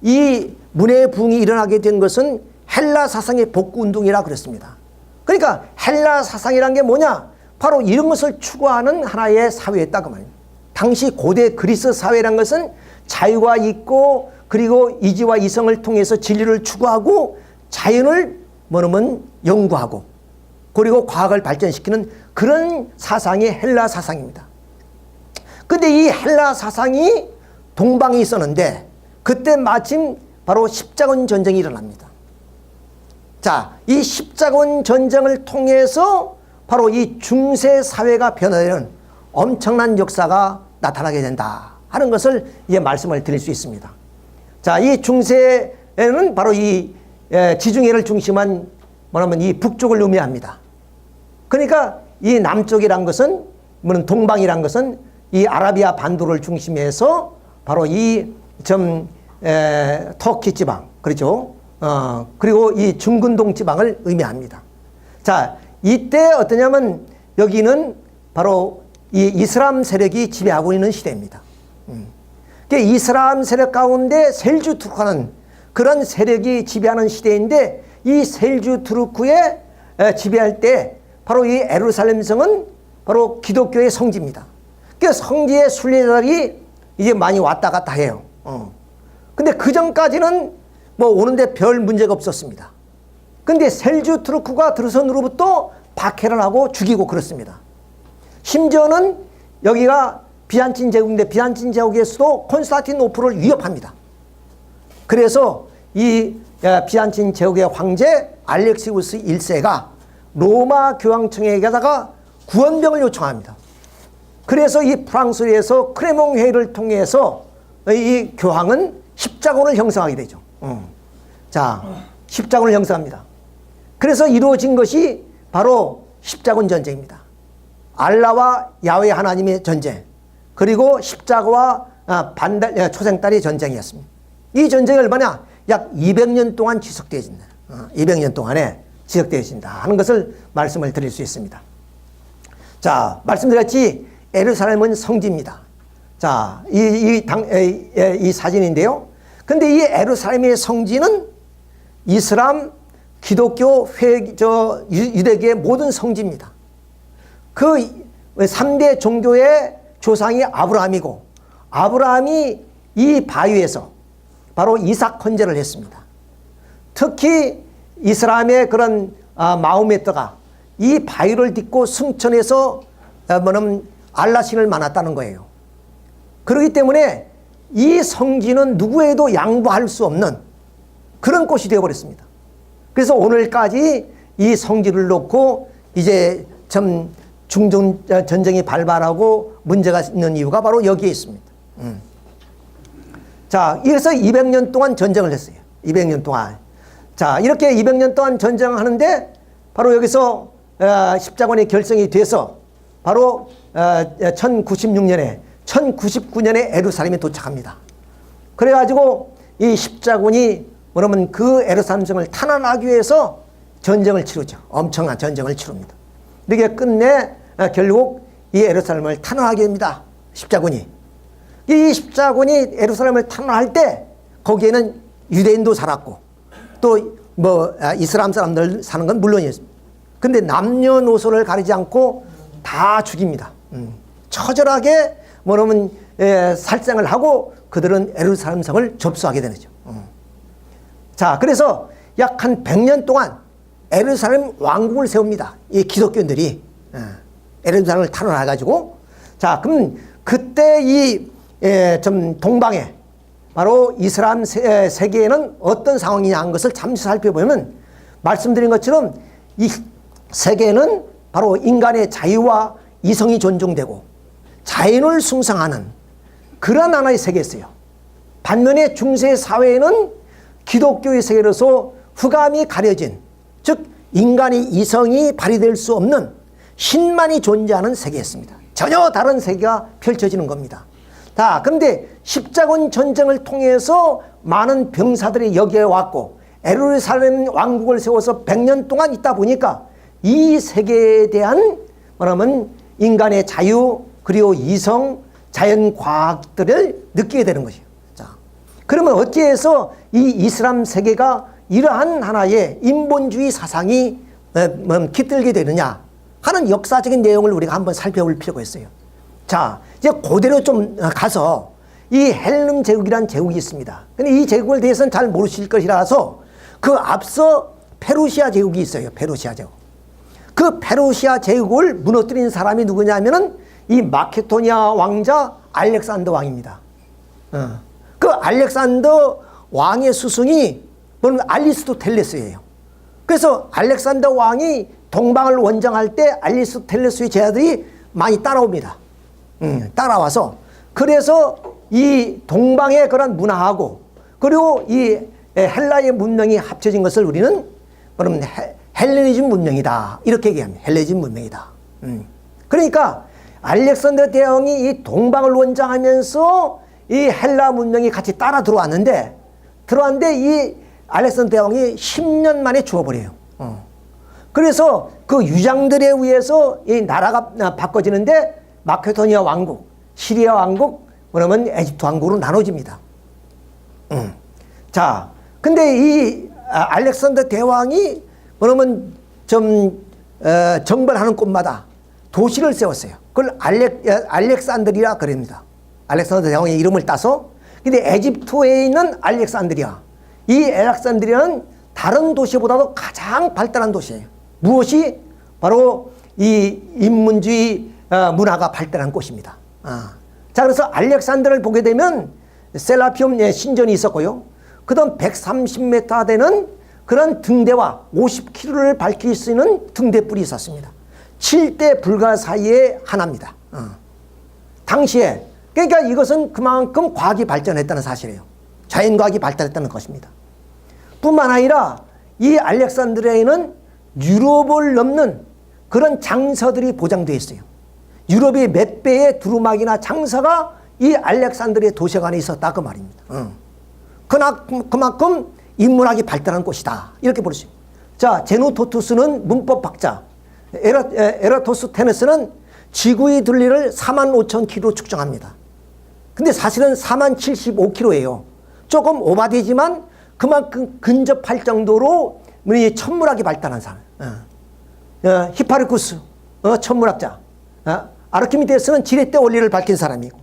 이 문해부흥이 일어나게 된 것은 헬라 사상의 복구운동이라 그랬습니다. 그러니까 헬라 사상이란 게 뭐냐? 바로 이런 것을 추구하는 하나의 사회였다, 그 말입니다. 당시 고대 그리스 사회란 것은 자유가 있고, 그리고 이지와 이성을 통해서 진리를 추구하고 자연을 뭐냐면 연구하고, 그리고 과학을 발전시키는 그런 사상이 헬라 사상입니다. 근데 이 헬라 사상이 동방에 있었는데 그때 마침 바로 십자군 전쟁이 일어납니다. 자, 이 십자군 전쟁을 통해서 바로 이 중세 사회가 변화되는 엄청난 역사가 나타나게 된다 하는 것을 이제 말씀을 드릴 수 있습니다. 자, 이 중세에는 바로 이 지중해를 중심한 뭐냐면 이 북쪽을 의미합니다. 그러니까 이 남쪽이란 것은 뭐는 동방이란 것은 이 아라비아 반도를 중심해서 바로 이 터키 지방, 그렇죠? 그리고 이 중근동 지방을 의미합니다. 자, 이때 어떠냐면 여기는 바로 이 이슬람 세력이 지배하고 있는 시대입니다. 이슬람 세력 가운데 셀주 투르크라는 그런 세력이 지배하는 시대인데, 이 셀주 투르크에 지배할 때 바로 이 예루살렘 성은 바로 기독교의 성지입니다. 그 성지의 순례자들이 이제 많이 왔다 갔다 해요. 근데 그 전까지는 뭐 오는데 별 문제가 없었습니다. 근데 셀주 투르크가 들어선으로부터 박해를 하고 죽이고 그렇습니다. 심지어는 여기가 비잔틴 제국인데 비잔틴 제국에서도 콘스탄티노플을 위협합니다. 그래서 이 비잔틴 제국의 황제 알렉시우스 1세가 로마 교황청에다가 구원병을 요청합니다. 그래서 이 프랑스에서 크레몽 회의를 통해서 이 교황은 십자군을 형성하게 되죠. 자, 십자군을 형성합니다. 그래서 이루어진 것이 바로 십자군 전쟁입니다. 알라와 야훼 하나님의 전쟁, 그리고 십자가와 초생딸의 전쟁이었습니다. 이 전쟁이 얼마나? 약 200년 동안 지속되어진다. 200년 동안에 지속되어진다 하는 것을 말씀을 드릴 수 있습니다. 자, 말씀드렸지 예루살렘은 성지입니다. 자, 이 사진인데요. 근데 이 예루살렘의 성지는 이슬람, 기독교, 유대교의 모든 성지입니다. 그 3대 종교의 조상이 아브라함이고, 아브라함이 이 바위에서 바로 이삭 헌제를 했습니다. 특히 이스라엘의 그런 마음에 떠가 이 바위를 딛고 승천해서 알라신을 만났다는 거예요. 그렇기 때문에 이 성지는 누구에도 양보할 수 없는 그런 곳이 되어버렸습니다. 그래서 오늘까지 이 성지를 놓고 이제 좀 중동 전쟁이 발발하고 문제가 있는 이유가 바로 여기에 있습니다. 자, 이래서 200년 동안 전쟁을 했어요. 200년 동안. 자, 이렇게 200년 동안 전쟁을 하는데 바로 여기서 십자군이 결성이 돼서 바로 1099년에 예루살렘에 도착합니다. 그래가지고 이 십자군이 그러면 그 예루살렘 성을 탄환하기 위해서 전쟁을 치르죠. 엄청난 전쟁을 치릅니다. 이렇게 끝내 결국 이 예루살렘을 탄환하게 됩니다. 십자군이. 이 십자군이 예루살렘을 탄환할 때 거기에는 유대인도 살았고 또 이슬람 사람들 사는 건 물론이었습니다. 근데 남녀노소를 가리지 않고 다 죽입니다. 처절하게 살생을 하고 그들은 예루살렘 성을 접수하게 되죠. 자, 그래서 약 한 100년 동안 예루살렘 왕국을 세웁니다. 이 기독교인들이 예루살렘을 탄원해가지고. 자, 그럼 그때 좀 동방에 바로 이슬람 세계에는 어떤 상황이냐 하는 것을 잠시 살펴보면 말씀드린 것처럼 이 세계는 바로 인간의 자유와 이성이 존중되고 자연을 숭상하는 그런 하나의 세계였어요. 반면에 중세 사회에는 기독교의 세계로서 흑암이 가려진, 즉 인간의 이성이 발휘될 수 없는 신만이 존재하는 세계였습니다. 전혀 다른 세계가 펼쳐지는 겁니다. 자, 그런데 십자군 전쟁을 통해서 많은 병사들이 여기에 왔고 예루살렘 왕국을 세워서 100년 동안 있다 보니까 이 세계에 대한 인간의 자유 그리고 이성, 자연과학들을 느끼게 되는 것이에요. 자, 그러면 어찌해서 이 이슬람 세계가 이러한 하나의 인본주의 사상이 깃들게 되느냐 하는 역사적인 내용을 우리가 한번 살펴볼 필요가 있어요. 자, 이제 그대로 좀 가서 이 헬름 제국이라는 제국이 있습니다. 근데 이 제국에 대해서는 잘 모르실 것이라서 그 앞서 페르시아 제국이 있어요. 페르시아 제국. 그 페르시아 제국을 무너뜨린 사람이 누구냐면은 이 마케도니아 왕자 알렉산더 왕입니다. 그 알렉산더 왕의 스승이 알리스토텔레스예요. 그래서 알렉산더 왕이 동방을 원정할 때 알리스토텔레스의 제자들이 많이 따라옵니다. 따라와서 그래서 이 동방의 그런 문화하고 그리고 이 헬라의 문명이 합쳐진 것을 우리는 그러면 헬레니즘 문명이다 이렇게 얘기합니다. 헬레니즘 문명이다. 그러니까 알렉산더 대왕이 이 동방을 원정하면서 이 헬라 문명이 같이 따라 들어왔는데 이 알렉산더 대왕이 10년 만에 죽어버려요. 그래서 그 유장들에 의해서 이 나라가 바꿔지는데 마케도니아 왕국, 시리아 왕국, 그러면 에집트 왕국으로 나눠집니다. 자, 근데 이 알렉산더 대왕이 그러면 좀 정벌하는 곳마다 도시를 세웠어요. 그걸 알렉산드리아 그럽니다. 알렉산더 대왕의 이름을 따서. 근데 에집트에 있는 알렉산드리아, 이 알렉산드리아는 다른 도시보다도 가장 발달한 도시예요. 무엇이? 바로 이 인문주의 문화가 발달한 곳입니다. 자, 그래서 알렉산드를 보게 되면 셀라피움 신전이 있었고요. 그 다음 130m 되는 그런 등대와 50km를 밝힐 수 있는 등대불이 있었습니다. 7대 불가 사이에 하나입니다. 당시에. 그러니까 이것은 그만큼 과학이 발전했다는 사실이에요. 자연과학이 발달했다는 것입니다. 뿐만 아니라 이 알렉산드리아에는 유럽을 넘는 그런 장서들이 보장되어 있어요. 유럽의 몇 배의 두루마기나 장서가 이 알렉산드리아 도시관 안에 있었다 그 말입니다. 그만큼 인문학이 발달한 곳이다 이렇게 볼 수 있습니다. 자, 제노토투스는 문법학자, 에라토스테네스는 지구의 둘레를 45,000km 측정합니다. 근데 사실은 4075km예요. 조금 오바되지만 그만큼 근접할 정도로 천문학이 발달한 사람. 히파르쿠스 천문학자, 아르키미데스는 지렛대 원리를 밝힌 사람이고,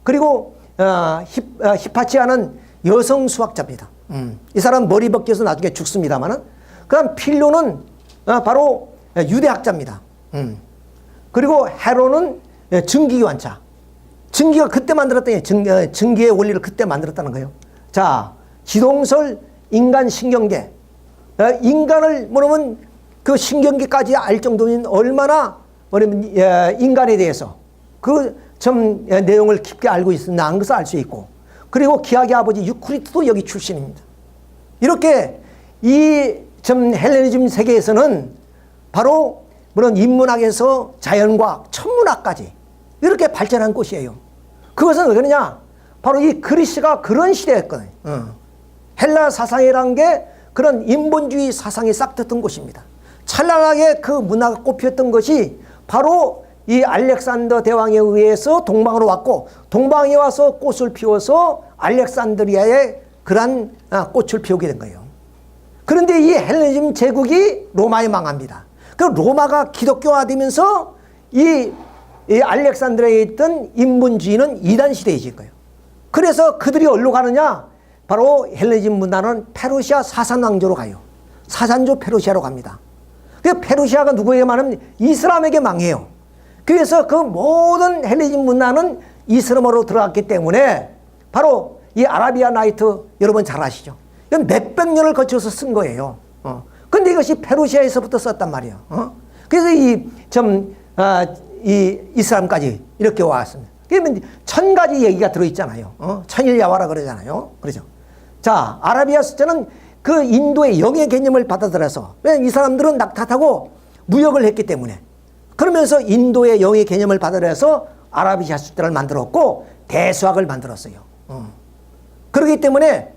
그리고 히파치아는 여성 수학자입니다. 이 사람 머리 벗겨서 나중에 죽습니다만은, 그다음 필로는 바로 유대학자입니다. 그리고 헤로는 증기기관차. 증기가 그때 만들었더니 증기의 원리를 그때 만들었다는 거예요. 자, 지동설, 인간 신경계. 인간을 뭐냐면 그 신경계까지 알 정도면 얼마나 뭐냐면 인간에 대해서 그 좀 내용을 깊게 알고 있었나 하는 것을 알 수 있고, 그리고 기하의 아버지 유크리트도 여기 출신입니다. 이렇게 이 좀 헬레니즘 세계에서는 바로 물론 인문학에서 자연과학, 천문학까지 이렇게 발전한 곳이에요. 그것은 왜 그러냐? 바로 이 그리스가 그런 시대였거든요. 헬라 사상이란 게 그런 인본주의 사상이 싹 텄던 곳입니다. 찬란하게 그 문화가 꽃피었던 것이 바로 이 알렉산더 대왕에 의해서 동방으로 왔고, 동방에 와서 꽃을 피워서 알렉산드리아에 그러한 꽃을 피우게 된 거예요. 그런데 이 헬레니즘 제국이 로마에 망합니다. 그 로마가 기독교화되면서 이 알렉산드리아에 있던 인본주의는 이단 시대이질 거예요. 그래서 그들이 어디로 가느냐? 바로 헬레니즘 문화는 페르시아 사산왕조로 가요. 사산조 페르시아로 갑니다. 그 페르시아가 누구에게 망하면 이슬람에게 망해요. 그래서 그 모든 헬레니즘 문화는 이슬람으로 들어갔기 때문에 바로 이 아라비아 나이트 여러분 잘 아시죠? 이건 몇백 년을 거쳐서 쓴 거예요. 근데 이것이 페르시아에서부터 썼단 말이에요. 그래서 이 이슬람까지 이렇게 왔습니다. 그러면 1000가지 얘기가 들어있잖아요. 천일야화라 그러잖아요. 그렇죠? 자, 아라비아 숫자는 그 인도의 영의 개념을 받아들여서, 왜냐하면 이 사람들은 낙타 타고 무역을 했기 때문에, 그러면서 인도의 영의 개념을 받아들여서 아라비아 숫자를 만들었고 대수학을 만들었어요. 그렇기 때문에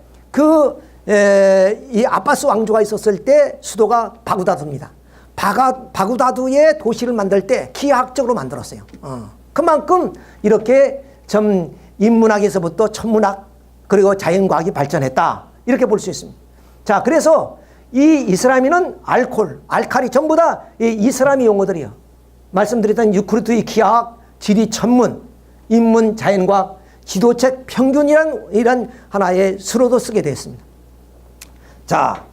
이 아바스 왕조가 있었을 때 수도가 바그다드입니다. 바그다드의 도시를 만들 때 기하학적으로 만들었어요. 그만큼 이렇게 좀 인문학에서부터 천문학 그리고 자연과학이 발전했다, 이렇게 볼 수 있습니다. 자, 그래서 이 이슬람인은 알칼리 전부 다 이 이슬람이 용어들이요. 말씀드렸던 유크리트의 기하학, 지리, 천문, 인문, 자연과학, 지도책, 평균이란 이런 하나의 수로도 쓰게 됐습니다. 자,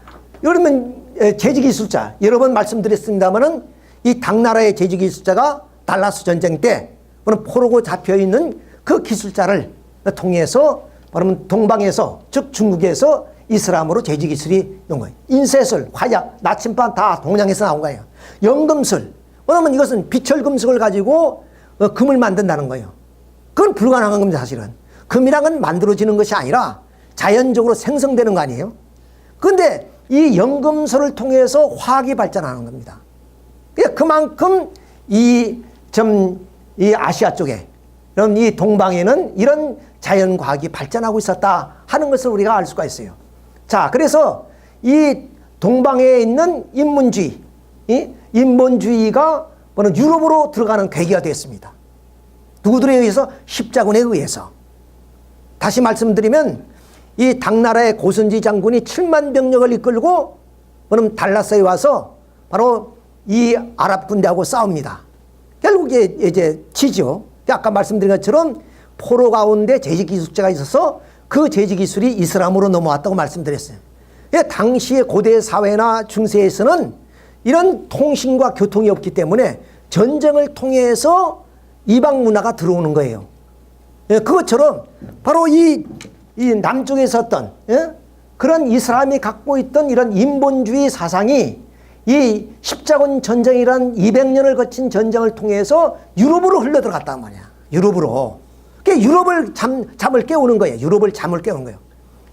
여러분 제지기술자 여러 번 말씀드렸습니다만은 이 당나라의 제지기술자가 달라스 전쟁 때 포로고 잡혀 있는 그 기술자를 통해서 그러면 동방에서, 즉 중국에서 이슬람으로 제지기술이 온 거예요. 인쇄술, 화약, 나침반 다 동양에서 나온 거예요. 연금술, 왜냐면 이것은 비철금속을 가지고 금을 만든다는 거예요. 그건 불가능한 겁니다, 사실은. 금이란 건 만들어지는 것이 아니라 자연적으로 생성되는 거 아니에요? 그런데 이 연금술을 통해서 화학이 발전하는 겁니다. 그만큼 이 아시아 쪽에, 그럼 이 동방에는 이런 자연과학이 발전하고 있었다 하는 것을 우리가 알 수가 있어요. 자, 그래서 이 동방에 있는 인본주의가 유럽으로 들어가는 계기가 되었습니다. 누구들에 의해서? 십자군에 의해서. 다시 말씀드리면 이 당나라의 고선지 장군이 7만 병력을 이끌고 달라스에 와서 바로 이 아랍 군대하고 싸웁니다. 결국에 이제 지죠. 아까 말씀드린 것처럼 포로 가운데 제지기술자가 있어서 그 제지기술이 이슬람으로 넘어왔다고 말씀드렸어요. 당시의 고대 사회나 중세에서는 이런 통신과 교통이 없기 때문에 전쟁을 통해서 이방 문화가 들어오는 거예요. 그것처럼 바로 이 남쪽에서 어떤 그런 이슬람이 갖고 있던 이런 인본주의 사상이 이 십자군 전쟁이란 200년을 거친 전쟁을 통해서 유럽으로 흘러들어갔단 말이야. 유럽으로. 그러니까 유럽을 잠을 깨우는 거예요. 유럽을 잠을 깨우는 거예요.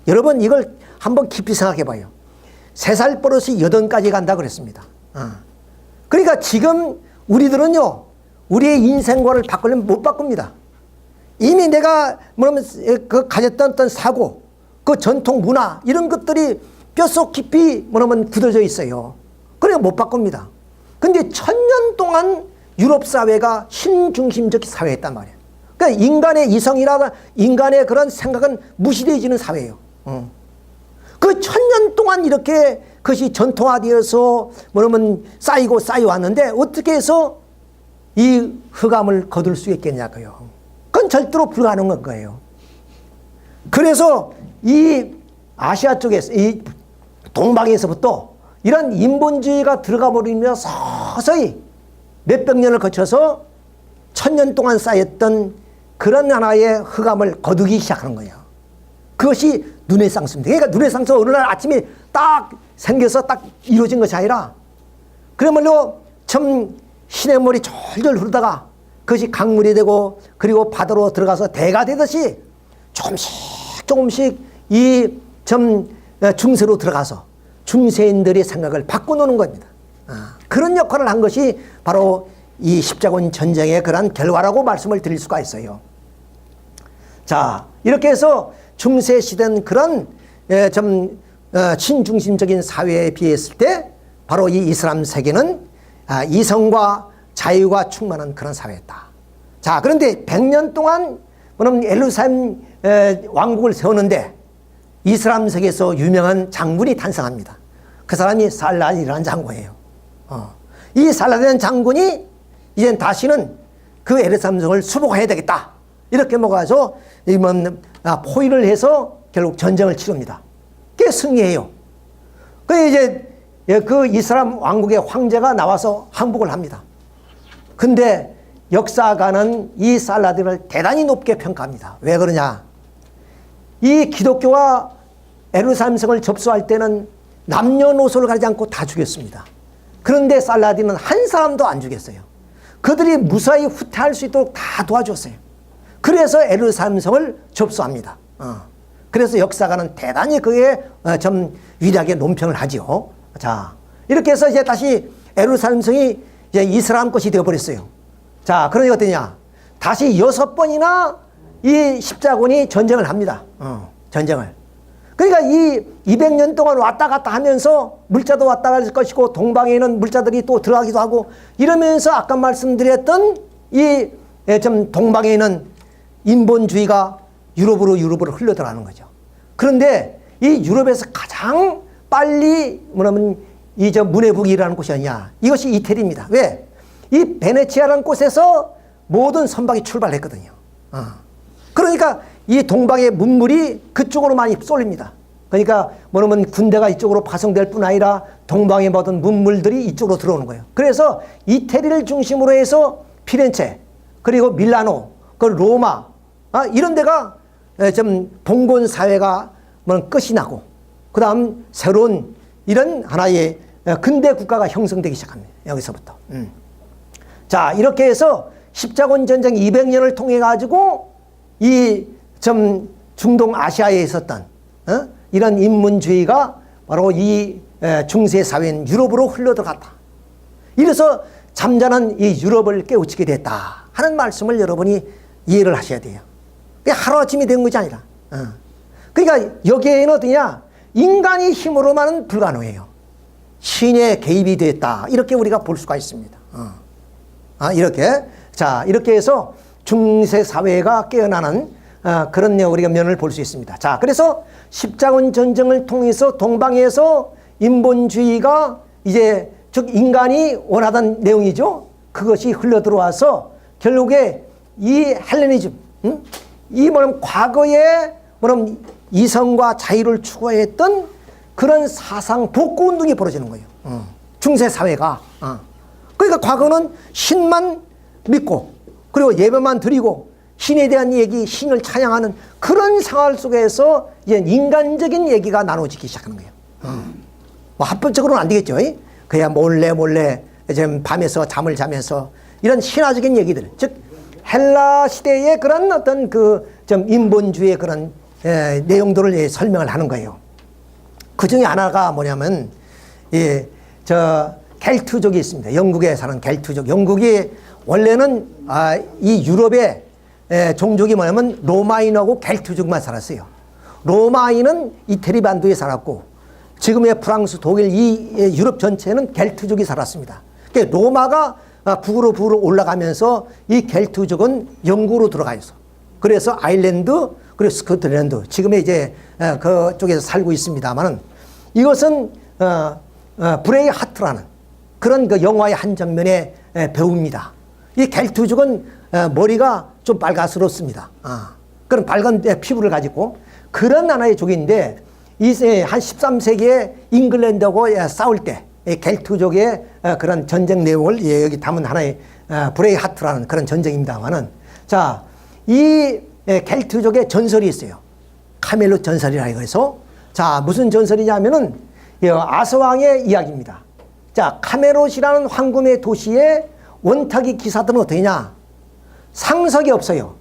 여러분 이걸 한번 깊이 생각해 봐요. 3살 버릇이 8까지 간다 그랬습니다. 그러니까 지금 우리들은요, 우리의 인생관을 바꾸려면 못 바꿉니다. 이미 내가 그 가졌던 어떤 사고, 그 전통 문화 이런 것들이 뼛속 깊이 굳어져 있어요. 그러니까 못 바꿉니다. 근데 1000년 동안 유럽 사회가 신중심적 사회였단 말이에요. 그러니까 인간의 이성이나 인간의 그런 생각은 무시되어지는 사회예요. 그 1000년 동안 이렇게 그것이 전통화되어서 쌓이고 쌓여왔는데 어떻게 해서 이 흑암을 거둘 수 있겠냐고요. 그건 절대로 불가능한 거예요. 그래서 이 아시아 쪽에서, 이 동방에서부터 이런 인본주의가 들어가 버리며 서서히 몇백 년을 거쳐서 1000년 동안 쌓였던 그런 하나의 흑암을 거두기 시작하는 거예요. 그것이 르네상스입니다. 그러니까 르네상스가 어느 날 아침에 딱 생겨서 딱 이루어진 것이 아니라, 그야말로 참 시냇물이 졸졸 흐르다가 그것이 강물이 되고, 그리고 바다로 들어가서 대가 되듯이 조금씩 이 좀 중세로 들어가서 중세인들의 생각을 바꿔놓는 겁니다. 그런 역할을 한 것이 바로 이 십자군 전쟁의 그런 결과라고 말씀을 드릴 수가 있어요. 자, 이렇게 해서 중세 시대는 그런 좀 신중심적인 사회에 비했을 때 바로 이 이슬람 세계는 이성과 자유가 충만한 그런 사회였다. 자, 그런데 100년 동안 예루살렘 왕국을 세우는데 이슬람 세계에서 유명한 장군이 탄생합니다. 그 사람이 살라딘이라는 장군이에요. 이 살라딘 장군이 이제 다시는 그 예루살렘성을 수복해야 되겠다, 이렇게 먹어서 포위를 해서 결국 전쟁을 치릅니다. 그게 승리해요. 그 이제 그 이슬람 왕국의 황제가 나와서 항복을 합니다. 근데 역사가는 이 살라딘을 대단히 높게 평가합니다. 왜 그러냐? 이 기독교가 예루살렘성을 접수할 때는 남녀노소를 가리지 않고 다 죽였습니다. 그런데 살라딘은 한 사람도 안 죽였어요. 그들이 무사히 후퇴할 수 있도록 다 도와줬어요. 그래서 예루살렘성을 접수합니다. 그래서 역사가는 대단히 그에 좀 위대하게 논평을 하죠. 자, 이렇게 해서 이제 다시 예루살렘성이 이제 이슬람 것이 되어버렸어요. 자, 그러니 어떠냐? 다시 6번이나 이 십자군이 전쟁을 합니다. 전쟁을. 그러니까 이 200년 동안 왔다 갔다 하면서 물자도 왔다 갈 것이고, 동방에는 물자들이 또 들어가기도 하고, 이러면서 아까 말씀드렸던 이 좀 동방에는 인본주의가 유럽으로 흘러 들어가는 거죠. 그런데 이 유럽에서 가장 빨리 뭐냐면 이 문해북이라는 곳이 아니냐, 이것이 이태리입니다. 왜? 이 베네치아라는 곳에서 모든 선박이 출발했거든요. 그러니까 이 동방의 문물이 그쪽으로 많이 쏠립니다. 그러니까 뭐냐면 군대가 이쪽으로 파송될 뿐 아니라 동방의 모든 문물들이 이쪽으로 들어오는 거예요. 그래서 이태리를 중심으로 해서 피렌체, 그리고 밀라노, 그 로마, 이런 데가 좀 봉건 사회가 끝이 나고, 그 다음 새로운 이런 하나의 근대 국가가 형성되기 시작합니다. 여기서부터. 자, 이렇게 해서 십자군 전쟁 200년을 통해 가지고 이 좀 중동 아시아에 있었던 이런 인문주의가 바로 이 중세 사회인 유럽으로 흘러들어갔다. 이래서 잠자는 이 유럽을 깨우치게 됐다 하는 말씀을 여러분이 이해를 하셔야 돼요. 그게 하루아침이 된 것이 아니라. 그러니까 여기에는 어떠냐? 인간의 힘으로만은 불가능해요. 신의 개입이 됐다, 이렇게 우리가 볼 수가 있습니다. 이렇게. 자, 이렇게 해서 중세 사회가 깨어나는 그런 우리가 면을 볼 수 있습니다. 자, 그래서 십자군 전쟁을 통해서 동방에서 인본주의가 이제 즉 인간이 원하던 내용이죠. 그것이 흘러 들어와서 결국에 이 헬레니즘, 이 뭐냐면 과거에 뭐냐면 이성과 자유를 추구했던 그런 사상 복구 운동이 벌어지는 거예요. 중세 사회가. 그러니까 과거는 신만 믿고, 그리고 예배만 드리고, 신에 대한 얘기, 신을 찬양하는 그런 생활 속에서 이제 인간적인 얘기가 나눠지기 시작하는 거예요. 뭐 합법적으로는 안 되겠죠. 그야 몰래 지금 밤에서 잠을 자면서 이런 신화적인 얘기들, 즉 헬라 시대의 그런 어떤 그 좀 인본주의의 그런 내용들을 설명을 하는 거예요. 그 중에 하나가 뭐냐면 저 켈트족이 있습니다. 영국에 사는 켈트족. 영국이 원래는 이 유럽의 종족이 뭐냐면 로마인하고 켈트족만 살았어요. 로마인은 이태리 반도에 살았고, 지금의 프랑스, 독일, 이 유럽 전체는 켈트족이 살았습니다. 그러니까 로마가 북으로 올라가면서 이 켈트족은 영국으로 들어가 있어. 그래서 아일랜드, 그리고 스코틀랜드, 지금의 이제 그쪽에서 살고 있습니다만은, 이것은 브레이 하트라는 그런 그 영화의 한 장면의 배우입니다. 이 켈트족은 머리가 좀 빨갛습니다. 그런 빨간 피부를 가지고, 그런 하나의 족인데 이세 한 13세기에 잉글랜드하고 싸울 때 켈트족의 그런 전쟁 내용을 여기 담은 하나의 브레이하트라는 그런 전쟁입니다만은 자, 이 켈트족의 전설이 있어요. 카멜롯 전설이라 해서 자, 무슨 전설이냐면은 아서왕의 이야기입니다. 자, 카멜롯이라는 황금의 도시에 원탁의 기사들은 어떠냐? 상석이 없어요.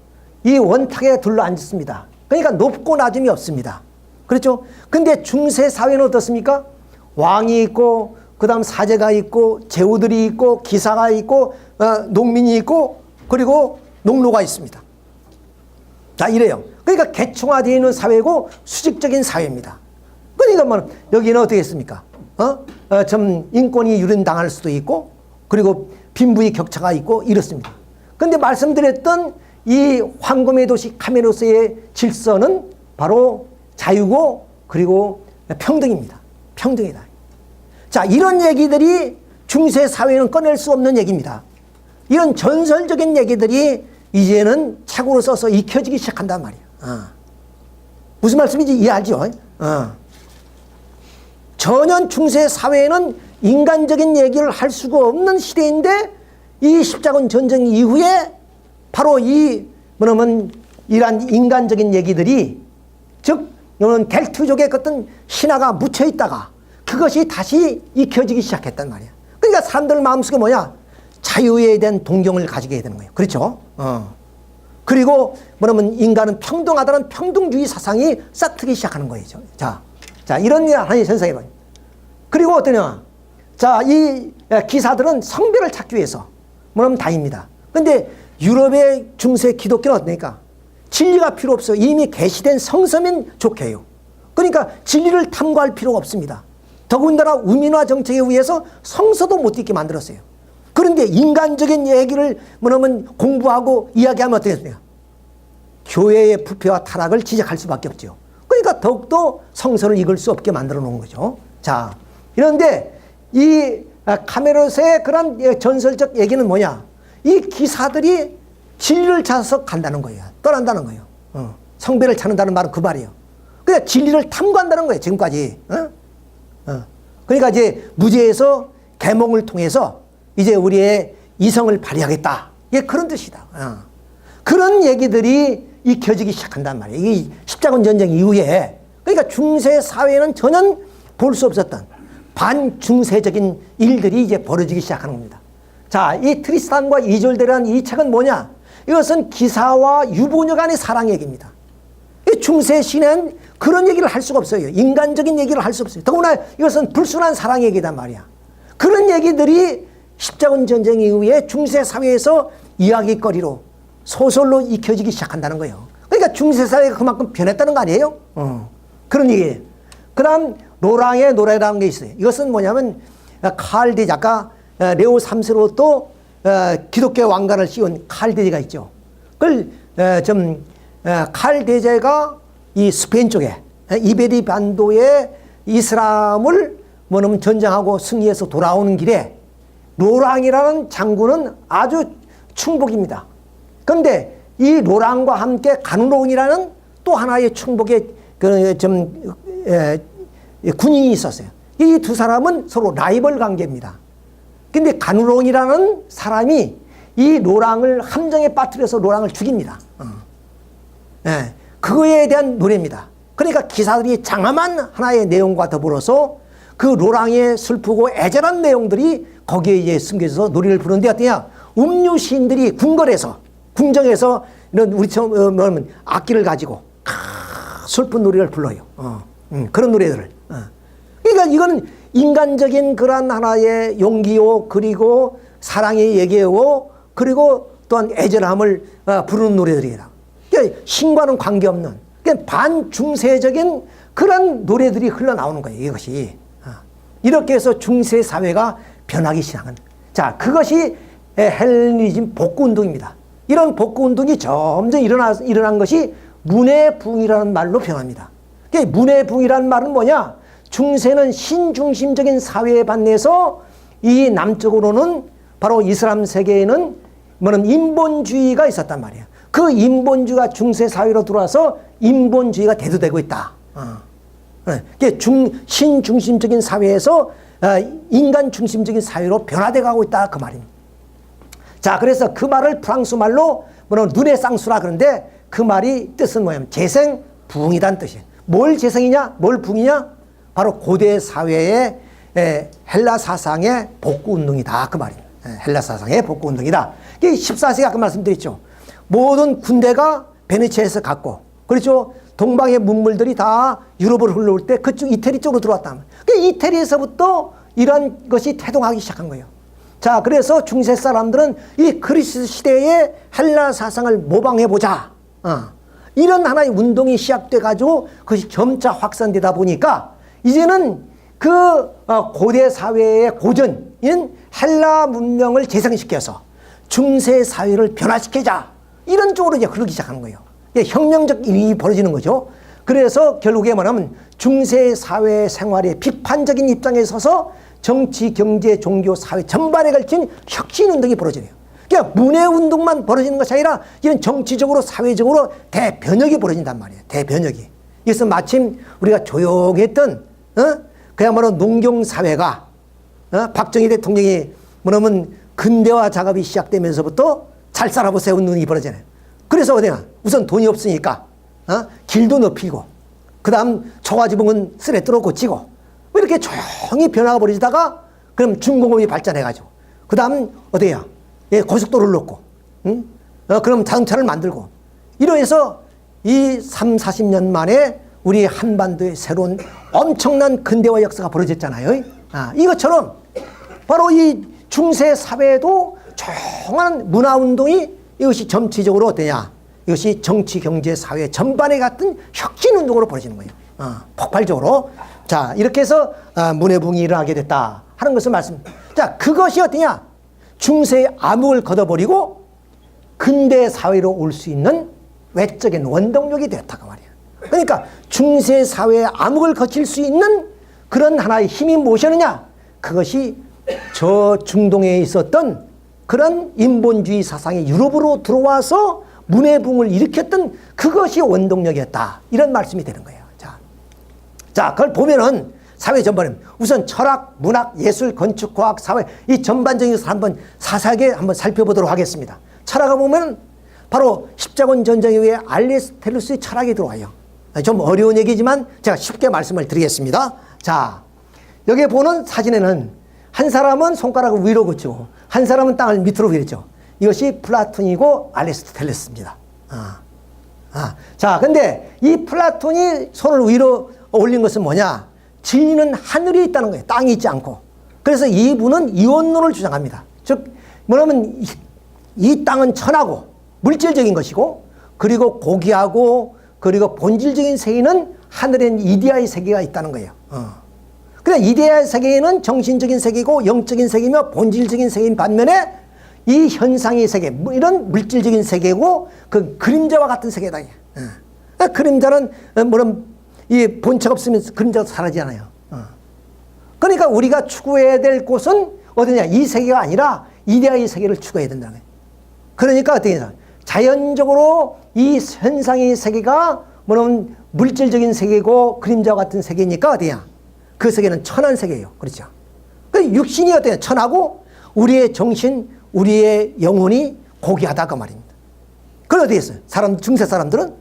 이 원탁에 둘러 앉습니다. 그러니까 높고 낮음이 없습니다. 그렇죠? 근데 중세 사회는 어떻습니까? 왕이 있고, 그 다음 사제가 있고, 제후들이 있고, 기사가 있고, 농민이 있고, 그리고 농노가 있습니다. 자, 이래요. 그러니까 계층화되어 있는 사회고 수직적인 사회입니다. 그러니까 뭐 여기는 어떻게 했습니까? 좀 인권이 유린당할 수도 있고, 그리고 빈부의 격차가 있고 이렇습니다. 근데 말씀드렸던 이 황금의 도시 카멜롯의 질서는 바로 자유고 그리고 평등입니다. 평등이다. 자, 이런 얘기들이 중세 사회는 꺼낼 수 없는 얘기입니다. 이런 전설적인 얘기들이 이제는 책으로 써서 익혀지기 시작한단 말이에요. 무슨 말씀인지 이해하죠? 전혀 중세 사회에는 인간적인 얘기를 할 수가 없는 시대인데 이 십자군 전쟁 이후에 바로 뭐냐면 이러한 인간적인 얘기들이 즉 켈트족의 어떤 신화가 묻혀 있다가 그것이 다시 익혀지기 시작했단 말이야. 그러니까 사람들 마음속에 뭐냐? 자유에 대한 동경을 가지게 되는 거예요. 그렇죠? 그리고 뭐냐면 인간은 평등하다는 평등주의 사상이 싹트기 시작하는 거예요. 자, 이런 하나의 현상이에요. 그리고 어떠냐? 자, 이 기사들은 성별을 찾기 위해서 뭐냐면 다입니다. 근데 유럽의 중세 기독교는 어떠니까? 진리가 필요 없어요. 이미 계시된 성서면 좋게요. 그러니까 진리를 탐구할 필요가 없습니다. 더군다나 우민화 정책에 의해서 성서도 못 읽게 만들었어요. 그런데 인간적인 얘기를 뭐냐면 공부하고 이야기하면 어떻게 됩니까? 교회의 부패와 타락을 지적할 수밖에 없죠. 그러니까 더욱더 성서를 읽을 수 없게 만들어 놓은 거죠. 자, 그런데 이 카멜롯의 그런 전설적 얘기는 뭐냐? 이 기사들이 진리를 찾아서 간다는 거예요. 떠난다는 거예요. 성배를 찾는다는 말은 그 말이에요. 그러니까 진리를 탐구한다는 거예요. 지금까지. 그러니까 이제 무죄에서 계몽을 통해서 이제 우리의 이성을 발휘하겠다. 예, 그런 뜻이다. 그런 얘기들이 익혀지기 시작한단 말이에요. 이 십자군 전쟁 이후에. 그러니까 중세 사회는 전혀 볼 수 없었던 반중세적인 일들이 이제 벌어지기 시작하는 겁니다. 자, 이 트리스탄과 이졸데라는 이 책은 뭐냐? 이것은 기사와 유부녀 간의 사랑 얘기입니다. 이 중세 시는 그런 얘기를 할 수가 없어요. 인간적인 얘기를 할 수 없어요. 더구나 이것은 불순한 사랑 얘기단 말이야. 그런 얘기들이 십자군 전쟁 이후에 중세 사회에서 이야기거리로 소설로 익혀지기 시작한다는 거예요. 그러니까 중세 사회가 그만큼 변했다는 거 아니에요? 그런 얘기예요. 그 다음 로랑의 노래라는 게 있어요. 이것은 뭐냐면 칼 작가 레오 3세로 또 기독교 왕관을 씌운 칼 대제가 있죠. 그걸 칼 대제가 이 스페인 쪽에 이베리 반도의 이슬람을 뭐냐면 전쟁하고 승리해서 돌아오는 길에 로랑이라는 장군은 아주 충복입니다. 그런데 이 로랑과 함께 가누롱이라는 또 하나의 충복의 군인이 있었어요. 이 두 사람은 서로 라이벌 관계입니다. 근데 가누롱이라는 사람이 이 로랑을 함정에 빠뜨려서 로랑을 죽입니다. 예, 그거에 대한 노래입니다. 그러니까 기사들이 장엄한 하나의 내용과 더불어서 그 로랑의 슬프고 애절한 내용들이 거기에 이제 숨겨져서 노래를 부르는데 어떠냐? 음유 시인들이 궁정에서 이런 우리처럼 악기를 가지고 슬픈 노래를 불러요. 그런 노래들을. 그러니까 이거는 인간적인 그런 하나의 용기요, 그리고 사랑의 얘기요, 그리고 또한 애절함을 부르는 노래들이다. 그러니까 신과는 관계없는 그러니까 반중세적인 그런 노래들이 흘러나오는 거예요. 이것이. 이렇게 해서 중세 사회가 변하기 시작한. 자, 그것이 헬레니즘 복구운동입니다. 이런 복구운동이 점점 일어난 것이 문해부흥이라는 말로 변합니다. 그러니까 문해부흥이라는 말은 뭐냐? 중세는 신중심적인 사회에 반해서 이 남쪽으로는 바로 이슬람 세계에는 뭐는 인본주의가 있었단 말이에요. 그 인본주의가 중세 사회로 들어와서 인본주의가 대두되고 있다. 신중심적인 사회에서 인간 중심적인 사회로 변화돼 가고 있다 그 말입니다. 자, 그래서 그 말을 프랑스 말로 르네상스라 그러는데 그 말이 뜻은 뭐냐면 재생 부흥이란 뜻이에요. 뭘 재생이냐? 뭘 부흥이냐? 바로 고대 사회의 헬라 사상의 복구 운동이다 그 말입니다. 헬라 사상의 복구 운동이다. 14세기 아까 말씀드렸죠. 모든 군대가 베네치아에서 갔고, 그렇죠? 동방의 문물들이 다 유럽으로 흘러올 때 그쪽 이태리 쪽으로 들어왔다. 그러니까 이태리에서부터 이런 것이 태동하기 시작한 거예요. 자, 그래서 중세 사람들은 이 그리스 시대의 헬라 사상을 모방해보자. 이런 하나의 운동이 시작돼가지고 그것이 점차 확산되다 보니까 이제는 그 고대 사회의 고전인 헬라 문명을 재생시켜서 중세 사회를 변화시키자. 이런 쪽으로 이제 흐르기 시작하는 거예요. 혁명적 일이 벌어지는 거죠. 그래서 결국에 뭐냐면 중세 사회 생활의 비판적인 입장에 서서 정치, 경제, 종교, 사회 전반에 걸친 혁신운동이 벌어지네요. 그러니까 문해운동만 벌어지는 것이 아니라 이런 정치적으로 사회적으로 대변혁이 벌어진단 말이에요. 대변혁이. 그래서 마침 우리가 조용했던 그야말로 농경사회가 박정희 대통령이 뭐냐면 근대화 작업이 시작되면서부터 잘 살아보세요 운동이 벌어지네요. 그래서 어디나 우선 돈이 없으니까 길도 넓히고 그 다음 초가지붕은 쓰레기로 고치고 이렇게 조용히 변화가 벌어지다가 그럼 중공업이 발전해가지고 그 다음 어디야 고속도로를 놓고 그럼 자동차를 만들고 이러해서 이 3, 40년 만에 우리 한반도에 새로운 엄청난 근대화 역사가 벌어졌잖아요. 이것처럼 바로 이 중세 사회에도 조용한 문화운동이 이것이 정치적으로 어떠냐 이것이 정치, 경제, 사회 전반에 같은 혁신운동으로 벌어지는 거예요. 폭발적으로. 자, 이렇게 해서 문해부흥이 일어나게 됐다 하는 것을 자, 그것이 어떠냐 중세의 암흑을 걷어버리고 근대 사회로 올 수 있는 외적인 원동력이 되었다고 말이에요. 그러니까 중세 사회의 암흑을 거칠 수 있는 그런 하나의 힘이 무엇이었느냐 그것이 저 중동에 있었던 그런 인본주의 사상이 유럽으로 들어와서 문해부흥을 일으켰던 그것이 원동력이었다. 이런 말씀이 되는 거예요. 자, 그걸 보면은 사회 전반에 우선 철학, 문학, 예술, 건축, 과학, 사회 이 전반적인 것을 한번 자세하게 한번 살펴보도록 하겠습니다. 철학을 보면 바로 십자군 전쟁 이후에 아리스토텔레스의 철학이 들어와요. 좀 어려운 얘기지만 제가 쉽게 말씀을 드리겠습니다. 자, 여기 보는 사진에는 한 사람은 손가락을 위로 그치고 한 사람은 땅을 밑으로 그렸죠. 이것이 플라톤이고 아리스토텔레스입니다. 자, 근데 이 플라톤이 손을 위로 올린 것은 뭐냐? 진리는 하늘에 있다는 거예요. 땅이 있지 않고. 그래서 이분은 이원론을 주장합니다. 즉, 뭐냐면 이 땅은 천하고 물질적인 것이고 그리고 고귀하고 그리고 본질적인 세계는 하늘엔 이데아의 세계가 있다는 거예요. 그러니까 이데아의 세계는 정신적인 세계고 영적인 세계며 본질적인 세계인 반면에 이 현상의 세계, 이런 물질적인 세계고 그 그림자와 같은 세계다. 그림자는 뭐냐면 이 본체가 없으면 그림자가 사라지잖아요. 그러니까 우리가 추구해야 될 곳은 어디냐? 이 세계가 아니라 이데아의 세계를 추구해야 된다는 거예요. 그러니까 어떻게 해서 자연적으로 이 현상의 세계가 뭐냐면 물질적인 세계고 그림자와 같은 세계니까 어디냐? 그 세계는 천한 세계예요. 그렇죠? 그 육신이 어때요? 천하고 우리의 정신, 우리의 영혼이 고귀하다 그 말입니다. 그건 어디 있어요? 중세 사람들은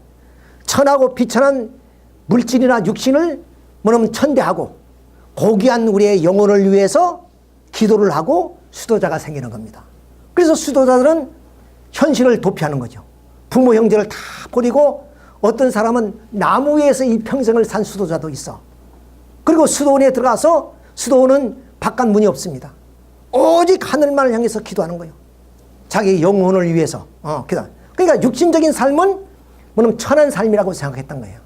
천하고 비천한 물질이나 육신을 뭐냐면 천대하고 고귀한 우리의 영혼을 위해서 기도를 하고 수도자가 생기는 겁니다. 그래서 수도자들은 현실을 도피하는 거죠. 부모 형제를 다 버리고 어떤 사람은 나무 위에서 이 평생을 산 수도자도 있어. 그리고 수도원에 들어가서 수도원은 바깥 문이 없습니다. 오직 하늘만을 향해서 기도하는 거예요. 자기 영혼을 위해서. 그러니까 육신적인 삶은 뭐냐면 천한 삶이라고 생각했던 거예요.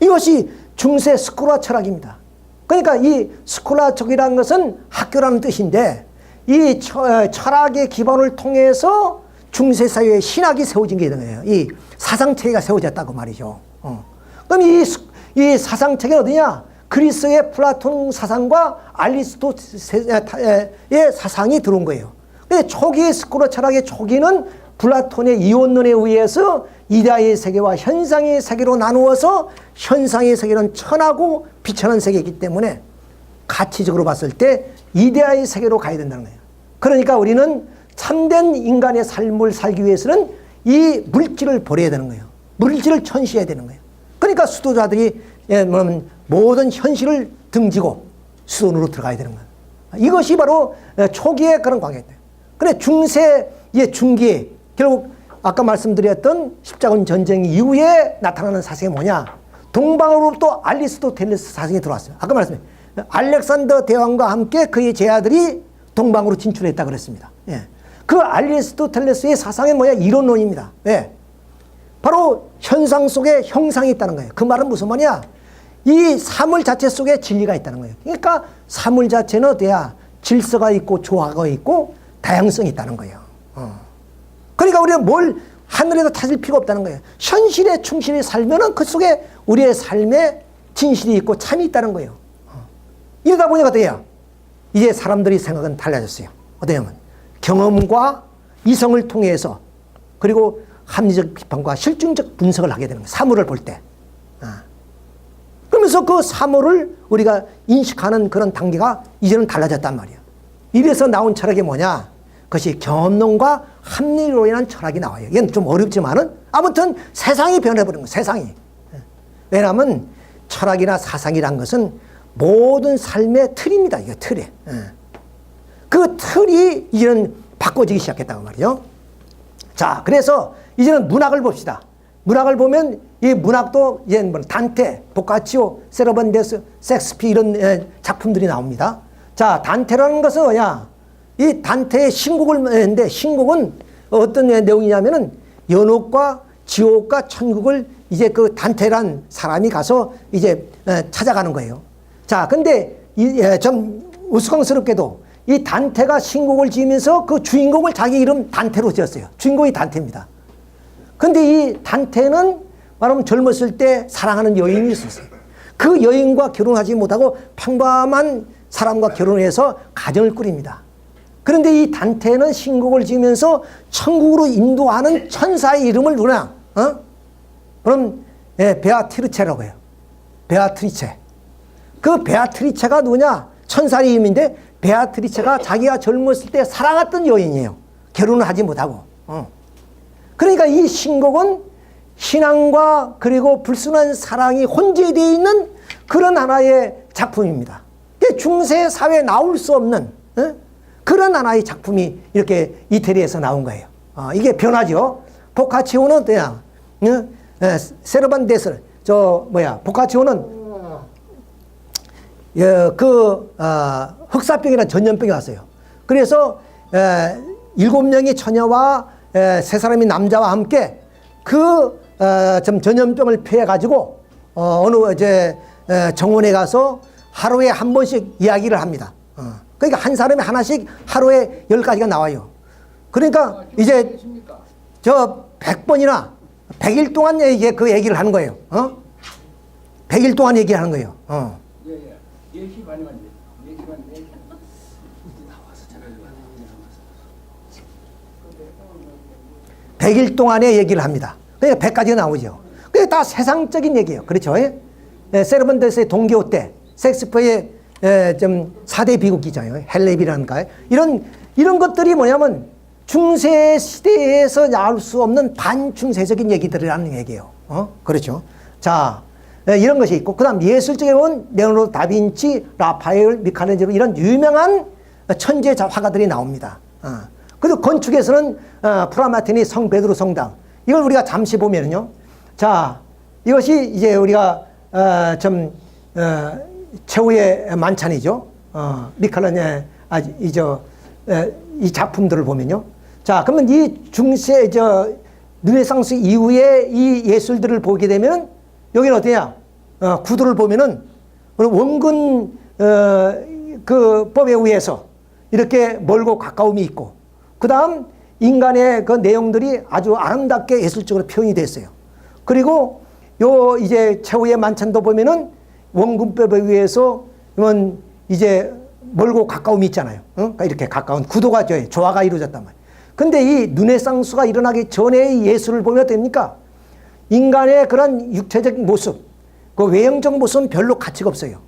이것이 중세 스콜라 철학입니다. 그러니까 이 스콜라적이라는 것은 학교라는 뜻인데 이 철학의 기반을 통해서 중세 사회의 신학이 세워진 게 되는 거예요. 이 사상체계가 세워졌다고 말이죠. 그럼 이 사상체계는 어디냐? 그리스의 플라톤 사상과 아리스토텔레스의 사상이 들어온 거예요. 근데 초기의 스콜라 철학의 초기는 플라톤의 이원론에 의해서 이데아의 세계와 현상의 세계로 나누어서 현상의 세계는 천하고 비천한 세계이기 때문에 가치적으로 봤을 때 이데아의 세계로 가야 된다는 거예요. 그러니까 우리는 참된 인간의 삶을 살기 위해서는 이 물질을 버려야 되는 거예요. 물질을 천시해야 되는 거예요. 그러니까 수도자들이 모든 현실을 등지고 수도원으로 들어가야 되는 거예요. 이것이 바로 초기의 그런 관계입니다. 그런데 중세, 중기, 결국 아까 말씀드렸던 십자군 전쟁 이후에 나타나는 사상이 뭐냐? 동방으로부터 아리스토텔레스 사상이 들어왔어요. 아까 말씀드렸죠. 알렉산더 대왕과 함께 그의 제자들이 동방으로 진출했다 그랬습니다. 예. 그 아리스토텔레스의 사상이 뭐냐? 이론론입니다. 예. 바로 현상 속에 형상이 있다는 거예요. 그 말은 무슨 말이야? 이 사물 자체 속에 진리가 있다는 거예요. 그러니까 사물 자체는 어때야? 질서가 있고 조화가 있고 다양성이 있다는 거예요. 그러니까 우리가 뭘 하늘에서 찾을 필요가 없다는 거예요. 현실에 충실히 살면은 그 속에 우리의 삶에 진실이 있고 참이 있다는 거예요. 이러다 보니까 어때요? 이제 사람들이 생각은 달라졌어요. 어떠냐면 경험과 이성을 통해서 그리고 합리적 비판과 실증적 분석을 하게 되는 거예요. 사물을 볼 때. 그러면서 그 사물을 우리가 인식하는 그런 단계가 이제는 달라졌단 말이에요. 이래서 나온 철학이 뭐냐? 그것이 경험론과 합리로 인한 철학이 나와요. 이건 좀 어렵지만은 아무튼 세상이 변해버린 거예요. 세상이. 왜냐하면 철학이나 사상이란 것은 모든 삶의 틀입니다. 이게 틀이. 그 틀이 이제는 바꿔지기 시작했다고 말이죠. 자, 그래서 이제는 문학을 봅시다. 문학을 보면 이 문학도 이제 단테, 보카치오, 세르반테스, 섹스피어 이런 작품들이 나옵니다. 자, 단테라는 것은 뭐냐? 이 단테의 신곡을 했는데 신곡은 어떤 내용이냐면은 연옥과 지옥과 천국을 이제 그 단테란 사람이 가서 이제 찾아가는 거예요. 자, 근데 좀 우스꽝스럽게도 이 단테가 신곡을 지으면서 그 주인공을 자기 이름 단테로 지었어요. 주인공이 단테입니다. 근데 이 단테는 말하면 젊었을 때 사랑하는 여인이 있었어요. 그 여인과 결혼하지 못하고 평범한 사람과 결혼해서 가정을 꾸립니다. 그런데 이 단테는 신곡을 지으면서 천국으로 인도하는 천사의 이름을 누나, 그럼 베아트리체라고 해요. 베아트리체. 그 베아트리체가 누구냐? 천사의 이름인데 베아트리체가 자기가 젊었을 때 사랑했던 여인이에요. 결혼을 하지 못하고. 그러니까 이 신곡은 신앙과 그리고 불순한 사랑이 혼재되어 있는 그런 하나의 작품입니다. 중세 사회에 나올 수 없는 그런 하나의 작품이 이렇게 이태리에서 나온 거예요. 이게 변화죠. 보카치오는 어때야? 세르반테스, 보카치오는 흑사병이라는 전염병이 왔어요. 그래서 7명의 처녀와 3사람의 남자와 함께 전염병을 피해가지고 어느 정원에 가서 하루에 한 번씩 이야기를 합니다. 그러니까 한 사람이 하나씩 하루에 10가지가 나와요. 그러니까 이제 100번이나 100일 동안 그 얘기를 하는 거예요. 100일 동안 얘기하는 거예요. 100일 동안의 얘기를 합니다. 그러니까 100가지가 나오죠. 그게 다 세상적인 얘기예요. 그렇죠? 세르반테스의 동기호테, 섹스피어의 4대 비극기잖아요. 헬레비라는가. 이런 것들이 뭐냐면 중세 시대에서 나올 수 없는 반중세적인 얘기들이라는 얘기예요. 그렇죠? 자, 이런 것이 있고, 그 다음 예술적인 건 레오나르도 다빈치, 라파엘, 미켈란젤로 이런 유명한 천재 화가들이 나옵니다. 그리고 건축에서는 프라마티니 성 베드로 성당. 이걸 우리가 잠시 보면요. 자, 이것이 이제 우리가 최후의 만찬이죠. 미켈란젤 이 작품들을 보면요. 자, 그러면 이 중세 르네상스 이후에 이 예술들을 보게 되면 여기는 어떠냐? 구도를 보면은 원근 그 법에 의해서 이렇게 멀고 가까움이 있고, 그 다음 인간의 그 내용들이 아주 아름답게 예술적으로 표현이 됐어요. 그리고 이제 최후의 만찬도 보면은 원근법에 의해서 이제 멀고 가까움이 있잖아요. 그러니까 이렇게 가까운 구도가 조화가 이루어졌단 말이에요. 근데 이 르네상스가 일어나기 전에 예수를 보면 됩니까? 인간의 그런 육체적 모습, 그 외형적 모습은 별로 가치가 없어요.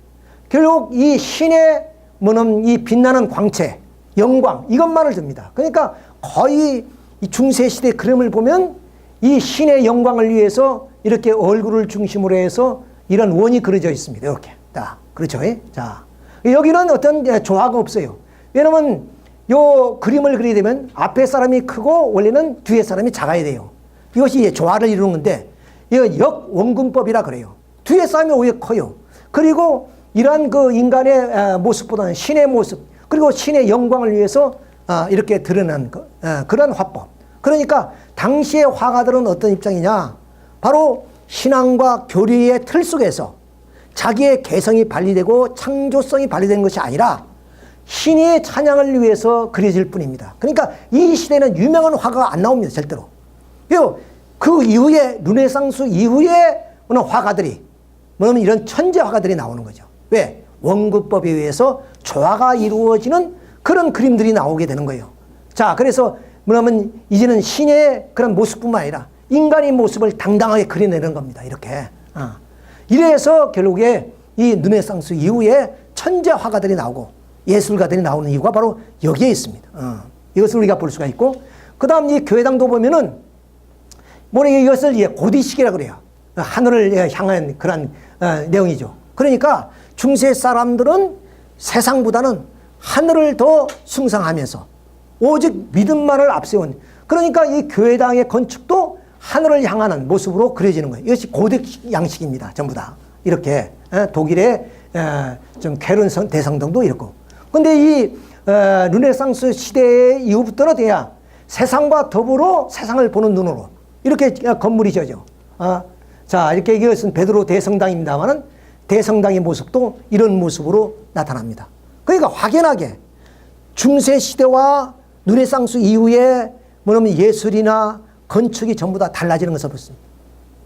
결국 이 신의 뭐는 이 빛나는 광채, 영광, 이것만을 듭니다. 그러니까 거의 이 중세시대 그림을 보면 이 신의 영광을 위해서 이렇게 얼굴을 중심으로 해서 이런 원이 그려져 있습니다. 이렇게. 자, 그렇죠. 자, 여기는 어떤 조화가 없어요. 왜냐면 요 그림을 그리게 되면 앞에 사람이 크고 원래는 뒤에 사람이 작아야 돼요. 이것이 조화를 이루는 건데 이거 역원근법이라 그래요. 뒤에 사람이 오히려 커요. 그리고 이러한 그 인간의 모습보다는 신의 모습, 그리고 신의 영광을 위해서 이렇게 드러난 그런 화법. 그러니까 당시의 화가들은 어떤 입장이냐? 바로 신앙과 교리의 틀 속에서 자기의 개성이 발휘되고 창조성이 발휘되는 것이 아니라 신의 찬양을 위해서 그려질 뿐입니다. 그러니까 이 시대는 유명한 화가가 안 나옵니다. 절대로. 그 이후에 르네상스 이후에 화가들이 뭐냐면 이런 천재 화가들이 나오는 거죠. 왜? 원근법에 의해서 조화가 이루어지는 그런 그림들이 나오게 되는 거예요. 자, 그래서 뭐냐면 이제는 신의 그런 모습뿐만 아니라 인간의 모습을 당당하게 그려내는 겁니다. 이렇게. 이래서 결국에 이 르네상스 이후에 천재 화가들이 나오고 예술가들이 나오는 이유가 바로 여기에 있습니다. 이것을 우리가 볼 수가 있고, 그 다음 이 교회당도 보면은 이것을 고디식이라고 그래요. 하늘을 향한 그런 내용이죠. 그러니까 중세 사람들은 세상보다는 하늘을 더 숭상하면서 오직 믿음만을 앞세운, 그러니까 이 교회당의 건축도 하늘을 향하는 모습으로 그려지는 거예요. 이것이 고딕 양식입니다. 전부 다. 이렇게 독일의 좀 쾌른 대성당도 이렇고. 근데 이 르네상스 시대 이후부터는 돼야 세상과 더불어 세상을 보는 눈으로 이렇게 건물이 져죠. 자, 이렇게 이것은 베드로 대성당입니다만은 대성당의 모습도 이런 모습으로 나타납니다. 그러니까 확연하게 중세 시대와 르네상스 이후에 뭐냐면 예술이나 건축이 전부 다 달라지는 것을 보습니다.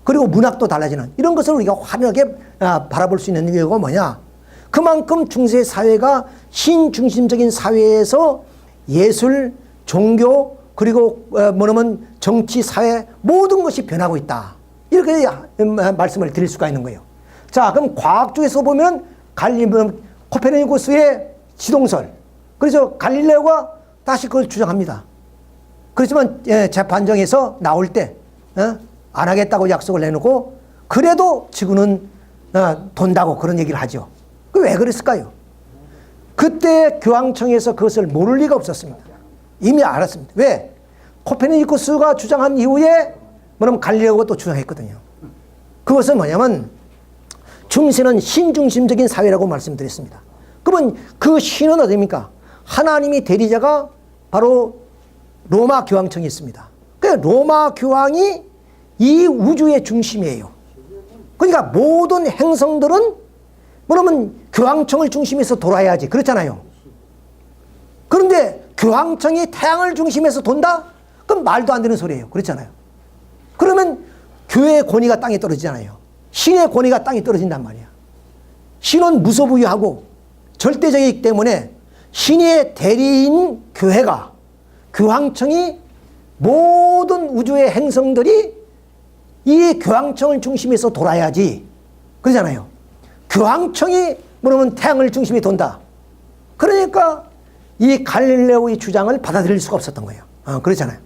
그리고 문학도 달라지는 이런 것을 우리가 환하게 바라볼 수 있는 이유가 뭐냐? 그만큼 중세 사회가 신중심적인 사회에서 예술, 종교, 그리고 뭐냐면 정치, 사회 모든 것이 변하고 있다. 이렇게 말씀을 드릴 수가 있는 거예요. 자, 그럼 과학 쪽에서 보면 코페르니쿠스의 지동설, 그래서 갈릴레오가 다시 그걸 주장합니다. 그렇지만 재판정에서 나올 때 안 하겠다고 약속을 내놓고 그래도 지구는 돈다고 그런 얘기를 하죠. 왜 그랬을까요? 그때 교황청에서 그것을 모를 리가 없었습니다. 이미 알았습니다. 왜? 코페르니쿠스가 주장한 이후에 뭐냐면 갈릴레오가 또 주장했거든요. 그것은 뭐냐면 중세는 신중심적인 사회라고 말씀드렸습니다. 그러면 그 신은 어디입니까? 하나님이 대리자가 바로 로마 교황청이 있습니다. 그러니까 로마 교황이 이 우주의 중심이에요. 그러니까 모든 행성들은 뭐냐면 교황청을 중심에서 돌아야지. 그렇잖아요. 그런데 교황청이 태양을 중심에서 돈다? 그럼 말도 안 되는 소리예요. 그렇잖아요. 그러면 교회의 권위가 땅에 떨어지잖아요. 신의 권위가 땅에 떨어진단 말이야. 신은 무소부유하고 절대적이기 때문에 신의 대리인 교회가, 교황청이 모든 우주의 행성들이 이 교황청을 중심에서 돌아야지. 그러잖아요. 교황청이 뭐냐면 태양을 중심에 돈다. 그러니까 이 갈릴레오의 주장을 받아들일 수가 없었던 거예요. 그렇잖아요.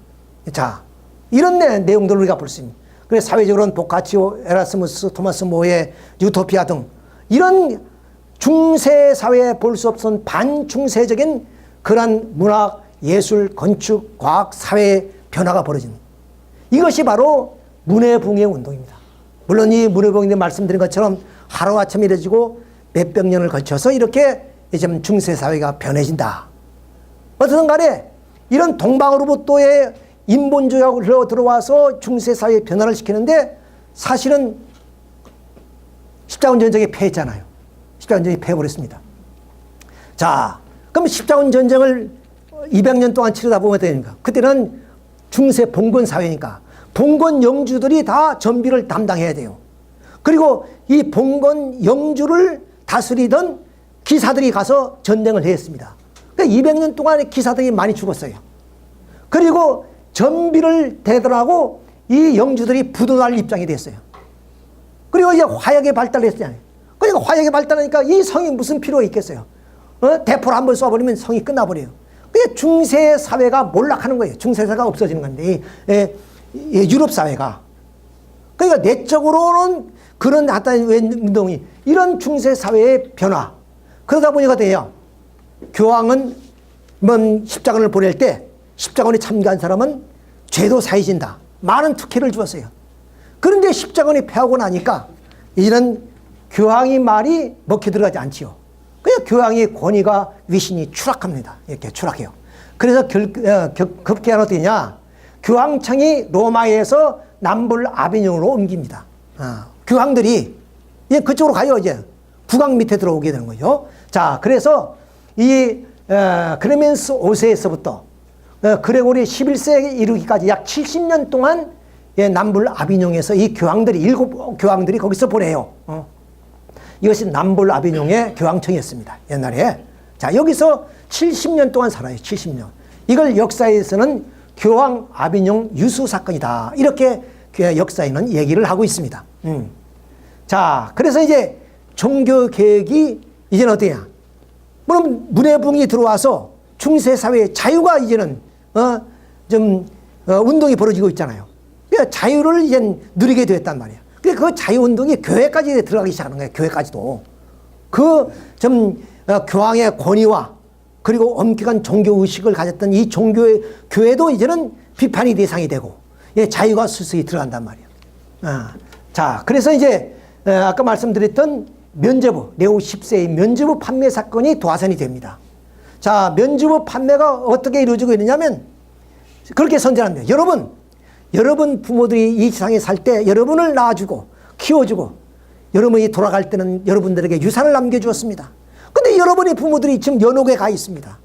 자, 이런 내용들을 우리가 볼 수 있습니다. 그래서 사회적으로는 보카치오, 에라스무스, 토마스 모의 유토피아 등 이런 중세 사회에 볼 수 없는 반중세적인 그런 문학, 예술, 건축, 과학, 사회의 변화가 벌어집니다. 이것이 바로 문해붕의 운동입니다. 물론 이 문해붕인데 말씀드린 것처럼 하루아침에 이루어지고 몇백 년을 거쳐서 이렇게 좀 중세 사회가 변해진다. 어쨌든 간에 이런 동방으로부터의 인본주의가 들어와서 중세 사회의 변화를 시키는데 사실은 십자군 전쟁에 패했잖아요. 십자군 전쟁에 패해버렸습니다. 자, 그럼 십자군 전쟁을 200년 동안 치르다 보면 되니까 그때는 중세 봉건 사회니까 봉건 영주들이 다 전비를 담당해야 돼요. 그리고 이 봉건 영주를 다스리던 기사들이 가서 전쟁을 했습니다. 그러니까 200년 동안에 기사들이 많이 죽었어요. 그리고 전비를 대들하고 이 영주들이 부도날 입장이 됐어요. 그리고 이제 화약이 발달했잖아요. 그러니까 화약이 발달하니까 이 성이 무슨 필요가 있겠어요? 대포를 한번 쏴버리면 성이 끝나버려요. 그게 중세 사회가 몰락하는 거예요. 중세 사회가 없어지는 건데, 유럽 사회가. 그러니까 내적으로는 그런 어떤 운동이, 이런 중세 사회의 변화. 그러다 보니까 돼요. 교황은 십자군을 보낼 때 십자군에 참가한 사람은 죄도 사해진다. 많은 특혜를 주었어요. 그런데 십자군이 패하고 나니까 이제는 교황의 말이 먹혀 들어가지 않지요. 그래서 교황의 권위가 위신이 추락합니다. 이렇게 추락해요. 그래서 급기야는 어떻게 되냐? 교황청이 로마에서 남불 아비뇽으로 옮깁니다. 교황들이 그쪽으로 가요. 이제 국왕 밑에 들어오게 되는 거죠. 자, 그래서 이 클레멘스 5세에서부터 그레고리 11세에 이르기까지 약 70년 동안 남불 아비뇽에서 이 교황들이 7교황들이 거기서 보내요. 이것이 남불 아비뇽의 교황청이었습니다. 옛날에. 자, 여기서 70년 동안 살아요. 70년. 이걸 역사에서는 교황 아비뇽 유수 사건이다. 이렇게 역사에는 얘기를 하고 있습니다. 자, 그래서 이제 종교 개혁이 이제는 어떠냐? 물론 문해붕이 들어와서 중세 사회의 자유가 이제는 운동이 벌어지고 있잖아요. 그러니까 자유를 이제 누리게 되었단 말이에요. 그 자유운동이 교회까지 들어가기 시작하는 거예요. 교회까지도. 교황의 권위와 그리고 엄격한 종교의식을 가졌던 이 교회도 이제는 비판의 대상이 되고, 자유가 수수히 들어간단 말이에요. 자, 그래서 이제, 아까 말씀드렸던 면죄부, 레오 10세의 면죄부 판매 사건이 도화선이 됩니다. 자, 면죄부 판매가 어떻게 이루어지고 있느냐면, 그렇게 선전합니다. 여러분 부모들이 이 세상에 살 때 여러분을 낳아주고 키워주고 여러분이 돌아갈 때는 여러분들에게 유산을 남겨주었습니다. 근데 여러분의 부모들이 지금 연옥에 가 있습니다.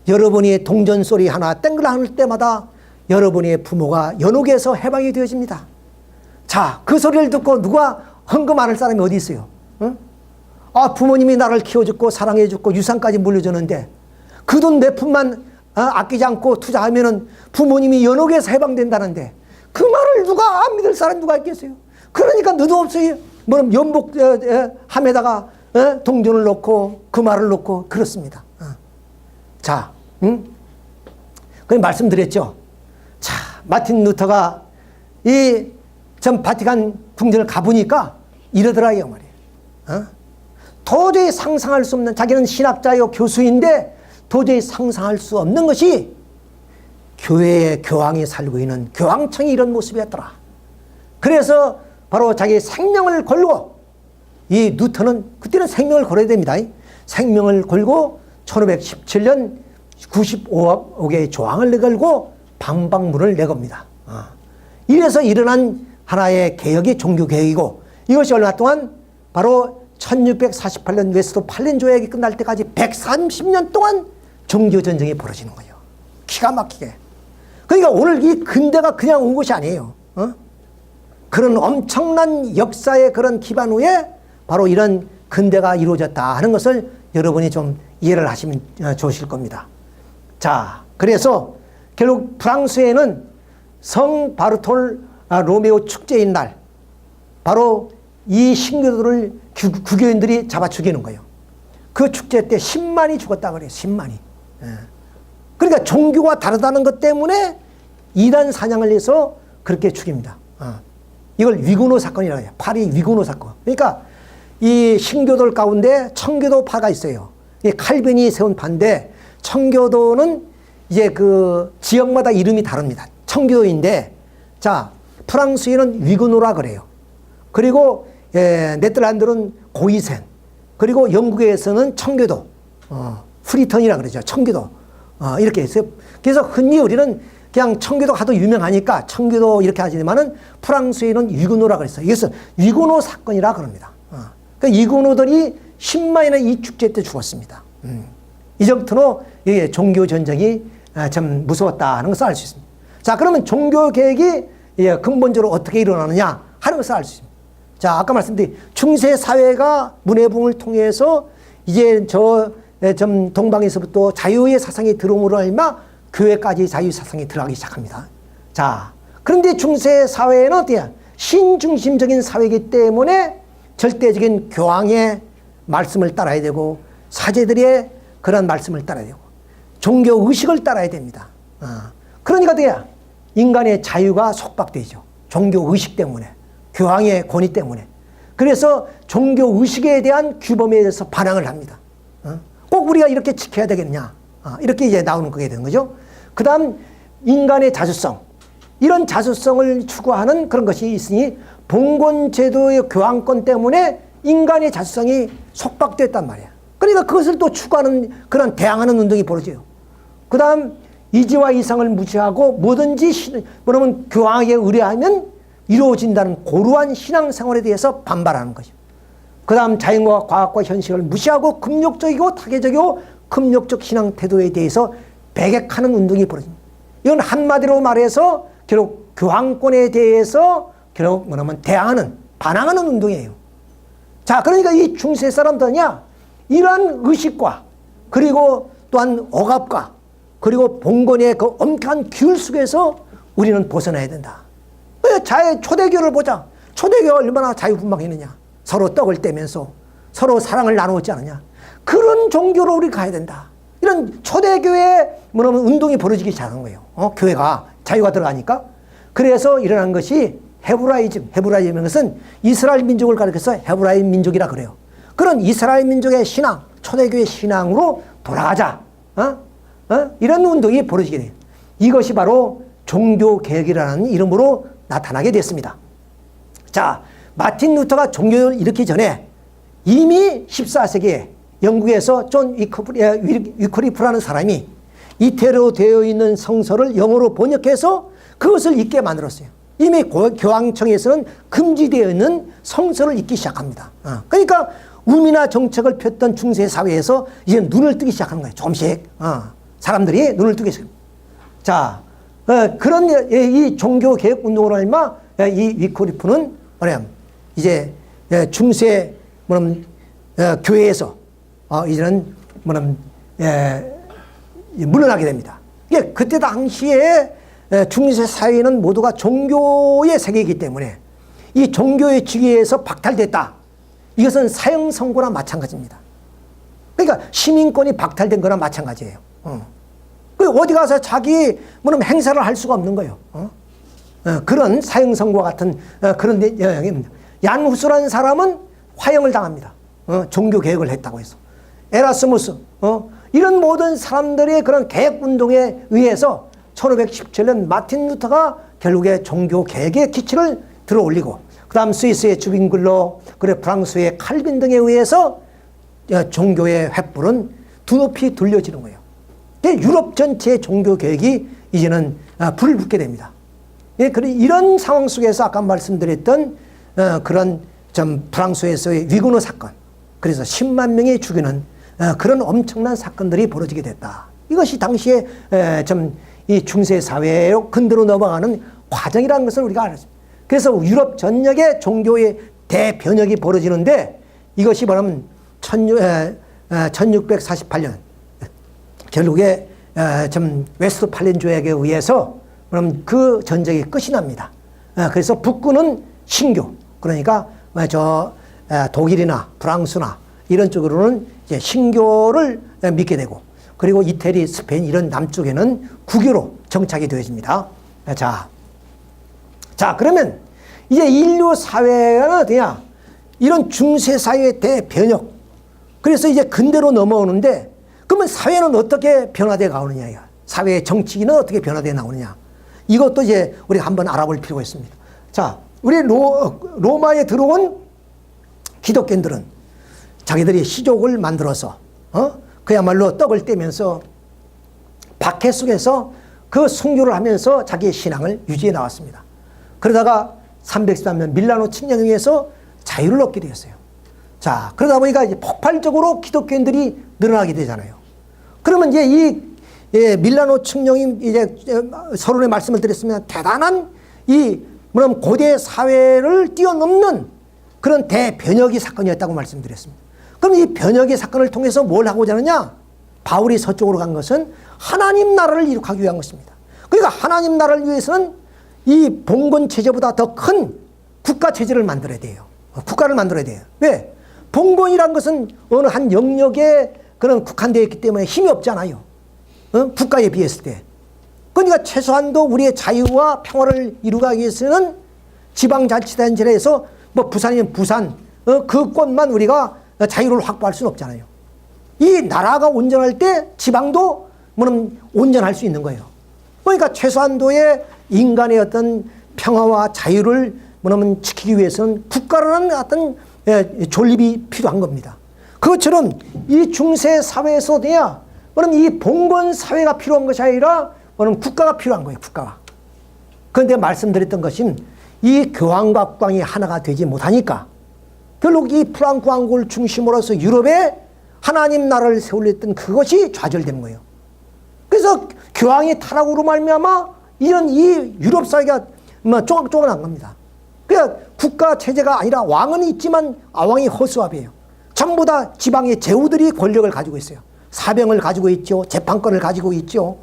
여러분이 동전소리 하나 땡글 하는 때마다 여러분의 부모가 연옥에서 해방이 되어집니다. 자, 그 소리를 듣고 누가 헌금 안 할 사람이 어디 있어요? 응? 부모님이 나를 키워줬고 사랑해줬고 유산까지 물려줬는데 그 돈 몇 푼만 아끼지 않고 투자하면은 부모님이 연옥에서 해방된다는데 그 말을 누가 안 믿을 사람 누가 있겠어요? 그러니까 느닷없이 연복함에다가 동전을 넣고 그 말을 넣고 그렇습니다. 자, 그 말씀드렸죠. 자, 마틴 루터가 이 전 바티칸 궁전을 가보니까 이러더라고요, 말이에요. 도저히 상상할 수 없는, 자기는 신학자요 교수인데 도저히 상상할 수 없는 것이 교회의 교황이 살고 있는 교황청이 이런 모습이었더라. 그래서 바로 자기 생명을 걸고, 이 루터는 그때는 생명을 걸어야 됩니다. 생명을 걸고 1517년 95억의 조항을 내걸고 방방문을 내겁니다. 이래서 일어난 하나의 개혁이 종교개혁이고, 이것이 얼마 동안 바로 1648년 웨스트 팔린 조약이 끝날 때까지 130년 동안 종교전쟁이 벌어지는 거예요. 기가 막히게. 그러니까 오늘 이 근대가 그냥 온 것이 아니에요. 그런 엄청난 역사의 그런 기반 후에 바로 이런 근대가 이루어졌다 하는 것을 여러분이 좀 이해를 하시면 좋으실 겁니다. 자, 그래서 결국 프랑스에는 성 바르톨 로메오 축제인 날 바로 이 신교도를 구교인들이 잡아 죽이는 거예요. 그 축제 때 10만이 죽었다 그래요. 10만이. 그러니까 종교가 다르다는 것 때문에 이단 사냥을 해서 그렇게 죽입니다. 이걸 위구노 사건이라고 해요. 파리 위구노 사건. 그러니까 이 신교도들 가운데 청교도파가 있어요. 이 칼빈이 세운 파인데, 청교도는 이제 그 지역마다 이름이 다릅니다. 청교도인데, 자, 프랑스인은 위구노라 그래요. 그리고 네덜란드는 고이센, 그리고 영국에서는 청교도, 프리턴이라 그러죠. 청교도. 이렇게 했어요. 그래서 흔히 우리는 그냥 청교도가 하도 유명하니까 청교도 이렇게 하지만은 프랑스에는 위구노라 그랬어요. 이것은 위구노 사건이라 그럽니다. 그러니까 위구노들이 10만이나 이 축제 때 죽었습니다. 이 정도로 종교 전쟁이 참 무서웠다 하는 것을 알 수 있습니다. 자, 그러면 종교 개혁이 근본적으로 어떻게 일어나느냐 하는 것을 알 수 있습니다. 자, 아까 말씀드린 중세 사회가 문해붕을 통해서 이제 좀 동방에서부터 자유의 사상이 들어옴으로 얼마 교회까지 자유사상이 들어가기 시작합니다. 자, 그런데 중세 사회는 어때요? 신중심적인 사회이기 때문에 절대적인 교황의 말씀을 따라야 되고 사제들의 그런 말씀을 따라야 되고 종교 의식을 따라야 됩니다. 그러니까 어때요? 인간의 자유가 속박되죠. 종교 의식 때문에, 교황의 권위 때문에. 그래서 종교 의식에 대한 규범에 대해서 반항을 합니다. 꼭 우리가 이렇게 지켜야 되겠느냐. 이렇게 이제 나오는 거게 되는 거죠. 그 다음 인간의 자주성. 이런 자주성을 추구하는 그런 것이 있으니 봉건제도의 교황권 때문에 인간의 자주성이 속박됐단 말이야. 그러니까 그것을 또 추구하는 그런 대항하는 운동이 벌어져요. 그 다음 이지와 이상을 무시하고 뭐든지 그러면 교황에게 의뢰하면 이루어진다는 고루한 신앙생활에 대해서 반발하는 거죠. 그 다음 자연과 과학과 현실을 무시하고 금욕적이고 타계적이고 금욕적 신앙 태도에 대해서 배격하는 운동이 벌어집니다. 이건 한마디로 말해서 결국 교황권에 대해서 결국 뭐냐면 대항하는, 반항하는 운동이에요. 자, 그러니까 이 중세 사람들은요, 이러한 의식과 그리고 또한 억압과 그리고 봉건의 그 엄격한 규율 속에서 우리는 벗어나야 된다. 초대교를 보자. 초대교가 얼마나 자유분방했느냐. 서로 떡을 떼면서 서로 사랑을 나누었지 않느냐. 그런 종교로 우리 가야 된다. 이런 초대교회 뭐냐면 운동이 벌어지기 시작한 거예요. 교회가 자유가 들어가니까. 그래서 일어난 것이 헤브라이즘이라는 것은 이스라엘 민족을 가리켜서 헤브라임 민족이라 그래요. 그런 이스라엘 민족의 신앙, 초대교회 신앙으로 돌아가자. 이런 운동이 벌어지게 돼요. 이것이 바로 종교개혁이라는 이름으로 나타나게 됐습니다. 자, 마틴 루터가 종교를 일으키기 전에 이미 14세기에 영국에서 존 위클리프라는 사람이 이태로 되어 있는 성서를 영어로 번역해서 그것을 읽게 만들었어요. 이미 교황청에서는 금지되어 있는 성서를 읽기 시작합니다. 그러니까 우미나 정책을 폈던 중세 사회에서 이제 눈을 뜨기 시작하는 거예요. 조금씩 사람들이 눈을 뜨기 시작합니다. 자, 그런 이 종교 개혁 운동으로 얼마 이 위클리프는 뭐냐면 이제 중세 교회에서 이제는 물러나게 됩니다. 그때 당시에 중세 사회는 모두가 종교의 세계이기 때문에 이 종교의 지위에서 박탈됐다. 이것은 사형 선고나 마찬가지입니다. 그러니까 시민권이 박탈된 거나 마찬가지예요. 어디 가서 자기 행사를 할 수가 없는 거예요. 그런 사형 선고와 같은 그런 영향입니다. 얀 후스라는 사람은 화형을 당합니다. 종교 개혁을 했다고 해서. 에라스무스, 이런 모든 사람들의 그런 개혁 운동에 의해서 1517년 마틴 루터가 결국에 종교 개혁의 기치를 들어 올리고, 그 다음 스위스의 주빈글로, 그리고 프랑스의 칼빈 등에 의해서 종교의 횃불은 두 높이 돌려지는 거예요. 유럽 전체의 종교 개혁이 이제는 불을 붙게 됩니다. 이런 상황 속에서 아까 말씀드렸던 그런 프랑스에서의 위그노 사건, 그래서 10만 명이 죽이는 그런 엄청난 사건들이 벌어지게 됐다. 이것이 당시에 이 중세 사회로 근대로 넘어가는 과정이라는 것을 우리가 알았습니다. 그래서 유럽 전역에 종교의 대변혁이 벌어지는데 이것이 뭐냐면 1648년 결국에 웨스트팔렌 조약에 의해서 그 전쟁이 끝이 납니다. 그래서 북군은 신교, 그러니까 독일이나 프랑스나 이런 쪽으로는 이제 신교를 믿게 되고, 그리고 이태리, 스페인 이런 남쪽에는 구교로 정착이 되어집니다. 자, 그러면 이제 인류 사회는 어떠냐? 이런 중세 사회의 대변혁. 그래서 이제 근대로 넘어오는데, 그러면 사회는 어떻게 변화되어 가느냐? 사회의 정치기는 어떻게 변화되어 나오느냐? 이것도 이제 우리가 한번 알아볼 필요가 있습니다. 자, 우리 로마에 들어온 기독교인들은 자기들이 시족을 만들어서, 그야말로 떡을 떼면서 박해 속에서 그 순교를 하면서 자기의 신앙을 유지해 나왔습니다. 그러다가 313년 밀라노 칙령에 의해서 자유를 얻게 되었어요. 자, 그러다 보니까 이제 폭발적으로 기독교인들이 늘어나게 되잖아요. 그러면 이제 이 밀라노 칙령이 이제 서론에 말씀을 드렸으면 대단한 뭐냐면 고대 사회를 뛰어넘는 그런 대변혁의 사건이었다고 말씀드렸습니다. 그럼 이 변혁의 사건을 통해서 뭘 하고자 하느냐? 바울이 서쪽으로 간 것은 하나님 나라를 이룩하기 위한 것입니다. 그러니까 하나님 나라를 위해서는 이 봉건 체제보다 더 큰 국가 체제를 만들어야 돼요. 국가를 만들어야 돼요. 왜? 봉건이란 것은 어느 한 영역에 그런 국한되어 있기 때문에 힘이 없잖아요. 국가에 비했을 때. 그러니까 최소한도 우리의 자유와 평화를 이루기 위해서는 지방자치단체에서 뭐 부산이면 부산 그 곳만 우리가 자유를 확보할 수는 없잖아요. 이 나라가 온전할 때 지방도 뭐는 온전할 수 있는 거예요. 그러니까 최소한도의 인간의 어떤 평화와 자유를 뭐냐면 지키기 위해서는 국가라는 어떤 존립이 필요한 겁니다. 그것처럼 이 중세 사회에서도야 그럼 이 봉건 사회가 필요한 것이 아니라 뭐냐면 국가가 필요한 거예요. 국가가. 그런데 말씀드렸던 것은 이 교황과 국왕이 하나가 되지 못하니까 결국 이 프랑크 왕국을 중심으로서 유럽에 하나님 나라를 세우려던 그것이 좌절되는 거예요. 그래서 교황이 타락으로 말미암아 이런 이 유럽 사회가 쪼각쪼각한 겁니다. 그러니까 국가 체제가 아니라 왕은 있지만 왕이 허수아비예요. 전부 다 지방의 제후들이 권력을 가지고 있어요. 사병을 가지고 있죠. 재판권을 가지고 있죠.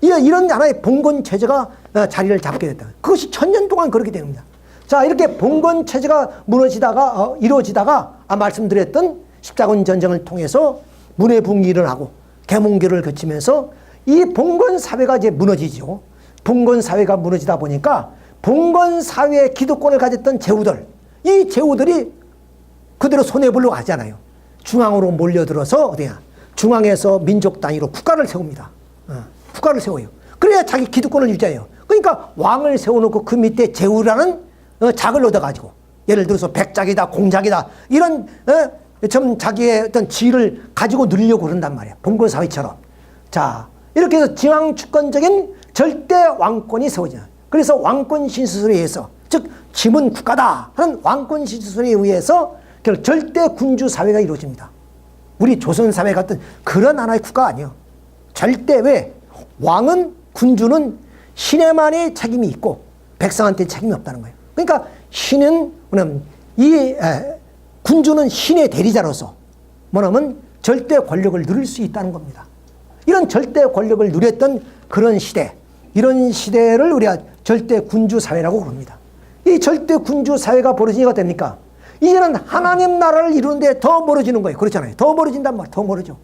이런 하나의 봉건 체제가 자리를 잡게 됐다. 그것이 1000년 동안 그렇게 됩니다. 자, 이렇게 봉건 체제가 무너지다가 이루어지다가 말씀드렸던 십자군 전쟁을 통해서 문해붕이 일어나고 계몽교를 거치면서 이 봉건 사회가 이제 무너지죠. 봉건 사회가 무너지다 보니까 봉건 사회의 기득권을 가졌던 제후들, 이 제후들이 그대로 손해보려고 하잖아요. 중앙으로 몰려들어서 어디야? 중앙에서 민족 단위로 국가를 세웁니다. 국가를 세워요. 그래야 자기 기득권을 유지해요. 그러니까 왕을 세워놓고 그 밑에 제후라는 작을 얻어가지고 예를 들어서 백작이다, 공작이다 이런 좀 자기의 어떤 지위를 가지고 누리려고 그런단 말이에요. 봉건 사회처럼. 자, 이렇게 해서 지방 주권적인 절대 왕권이 세워져요. 그래서 왕권 신수설에 의해서, 즉 짐은 국가다 하는 왕권 신수설에 의해서 결국 절대 군주 사회가 이루어집니다. 우리 조선 사회 같은 그런 하나의 국가가 아니에요. 절대. 왜? 왕은, 군주는 신에만의 책임이 있고 백성한테 책임이 없다는 거예요. 그러니까 신은 군주는 신의 대리자로서 뭐냐면 절대 권력을 누릴 수 있다는 겁니다. 이런 절대 권력을 누렸던 그런 시대, 이런 시대를 우리가 절대 군주 사회라고 부릅니다. 이 절대 군주 사회가 벌어지니까 됩니까? 이제는 하나님 나라를 이루는데 더 멀어지는 거예요. 그렇잖아요. 더 멀어진단 말이에요. 더 멀어져.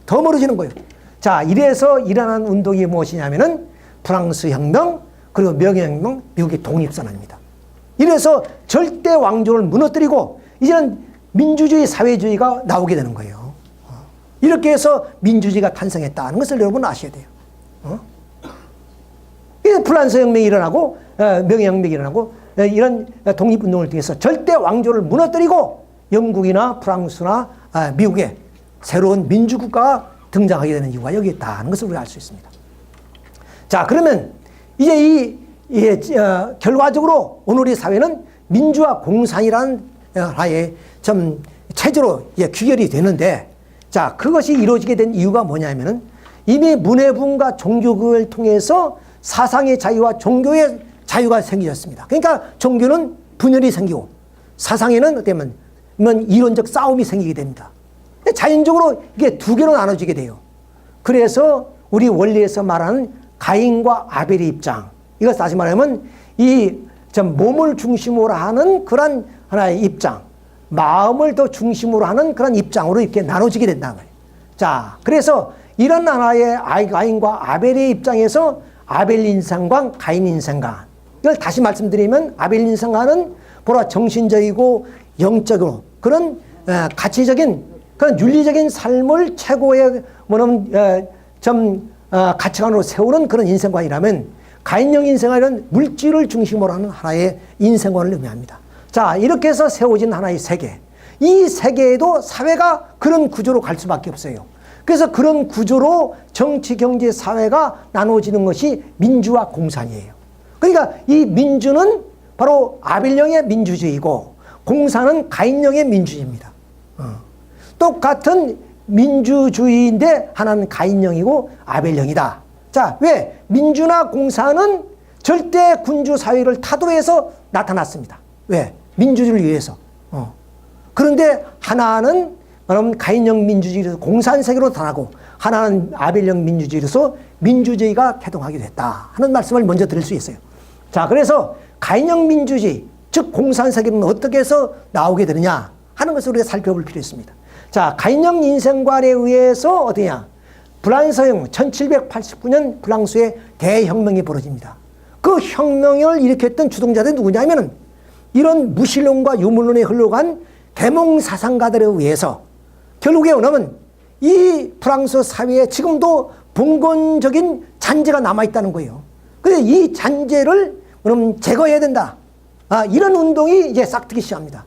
더 멀어지는 거예요. 자, 이래서 일어난 운동이 무엇이냐면은 프랑스 혁명, 그리고 명예혁명, 미국의 독립선언입니다. 이래서 절대 왕조를 무너뜨리고 이제는 민주주의, 사회주의가 나오게 되는 거예요. 이렇게 해서 민주주의가 탄생했다는 것을 여러분 아셔야 돼요. 프랑스 혁명이 일어나고 명예혁명이 일어나고 이런 독립운동을 통해서 절대 왕조를 무너뜨리고 영국이나 프랑스나 미국의 새로운 민주국가가 등장하게 되는 이유가 여기에 있다는 것을 우리가 알 수 있습니다. 자, 그러면 이제 결과적으로 오늘의 사회는 민주화 공산이라는 하나의 좀 체제로 귀결이 되는데, 자, 그것이 이루어지게 된 이유가 뭐냐면은 이미 문해붕과 종교를 통해서 사상의 자유와 종교의 자유가 생기셨습니다. 그러니까 종교는 분열이 생기고 사상에는 어쩌면 이론적 싸움이 생기게 됩니다. 자연적으로 이게 두 개로 나눠지게 돼요. 그래서 우리 원리에서 말하는 가인과 아벨의 입장, 이것 다시 말하면 이 몸을 중심으로 하는 그런 하나의 입장, 마음을 더 중심으로 하는 그런 입장으로 이렇게 나눠지게 된다는 거예요. 자, 그래서 이런 하나의 가인과 아벨의 입장에서 아벨 인생관, 가인 인생관, 이걸 다시 말씀드리면 아벨 인생관은 보라 정신적이고 영적으로 그런 가치적인 그런 윤리적인 삶을 최고의 가치관으로 세우는 그런 인생관이라면, 가인형 인생관은 물질을 중심으로 하는 하나의 인생관을 의미합니다. 자, 이렇게 해서 세워진 하나의 세계, 이 세계에도 사회가 그런 구조로 갈 수밖에 없어요. 그래서 그런 구조로 정치, 경제, 사회가 나누어지는 것이 민주화 공산이에요. 그러니까 이 민주는 바로 아벨형의 민주주의고 공산은 가인형의 민주주의입니다. 똑같은 민주주의인데 하나는 가인형이고 아벨형이다. 자, 왜? 민주나 공산은 절대 군주 사회를 타도로 해서 나타났습니다. 왜? 민주주의를 위해서. 그런데 하나는 그럼 가인형 민주주의로서 공산 세계로 달하고 하나는 아벨형 민주주의로서 민주주의가 개동하게 됐다 하는 말씀을 먼저 드릴 수 있어요. 자, 그래서 가인형 민주주의, 즉 공산 세계는 어떻게 해서 나오게 되느냐 하는 것을 우리가 살펴볼 필요 있습니다. 자, 가인형 인생관에 의해서 어디냐? 프랑스형 1789년 프랑스의 대혁명이 벌어집니다. 그 혁명을 일으켰던 주동자들이 누구냐면은 이런 무신론과 유물론에 흘러간 계몽사상가들에 의해서 결국에 오면 이 프랑스 사회에 지금도 봉건적인 잔재가 남아있다는 거예요. 그래서 이 잔재를 그럼 제거해야 된다. 이런 운동이 이제 싹트기 시작합니다.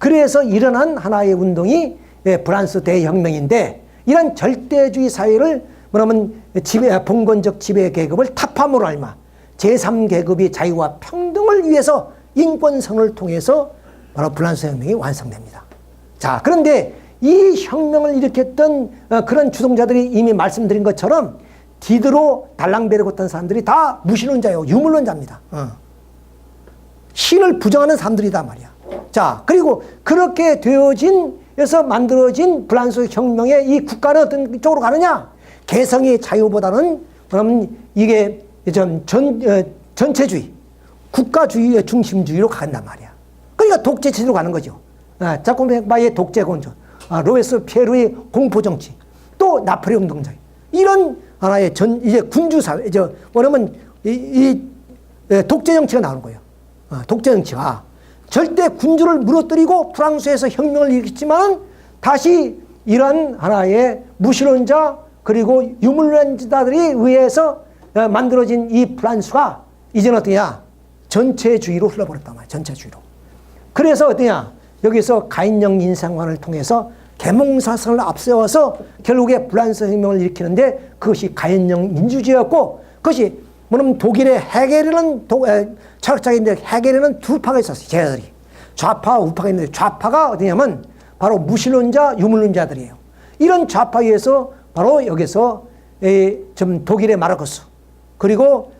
그래서 일어난 하나의 운동이 프랑스 대혁명인데 이런 절대주의 사회를 뭐냐면 봉건적 지배 계급을 타파함으로 알마 제3계급의 자유와 평등을 위해서 인권선언을 통해서 바로 프랑스 혁명이 완성됩니다. 자, 그런데 이 혁명을 일으켰던 그런 주동자들이 이미 말씀드린 것처럼 디드로 달랑베르 같은 사람들이 다 무신론자예요. 유물론자입니다. 신을 부정하는 사람들이다 말이야. 자, 그리고 그렇게 되어서 만들어진 프랑스 혁명의 이 국가는 어떤 쪽으로 가느냐? 개성의 자유보다는 그러면 이게 전체주의, 국가주의의 중심주의로 간단 말이야. 그러니까 독재체제로 가는 거죠. 자코베바의 독재건조, 로베스 피에르의 공포정치, 또 나폴레옹 등장. 이런 하나의 이제 군주사회, 뭐냐면 독재정치가 나오는 거예요. 독재정치가. 절대 군주를 무너뜨리고 프랑스에서 혁명을 일으켰지만 다시 이런 하나의 무신론자 그리고 유물론자들이 의해서 만들어진 이 프랑스가 이제는 어떠냐? 전체주의로 흘러버렸단 말이야. 전체주의로. 그래서 어떠냐? 여기서 가인형 인생관을 통해서 계몽사상을 앞세워서 결국에 프랑스 혁명을 일으키는데 그것이 가인형 민주주의였고 그것이 뭐냐면 독일의 헤겔이라는 철학자인데 헤겔에는 두 파가 있었어요. 제자들이. 좌파, 우파가 있는데 좌파가 어디냐면 바로 무신론자, 유물론자들이에요. 이런 좌파에서 바로 여기서 좀 독일의 마르크스 그리고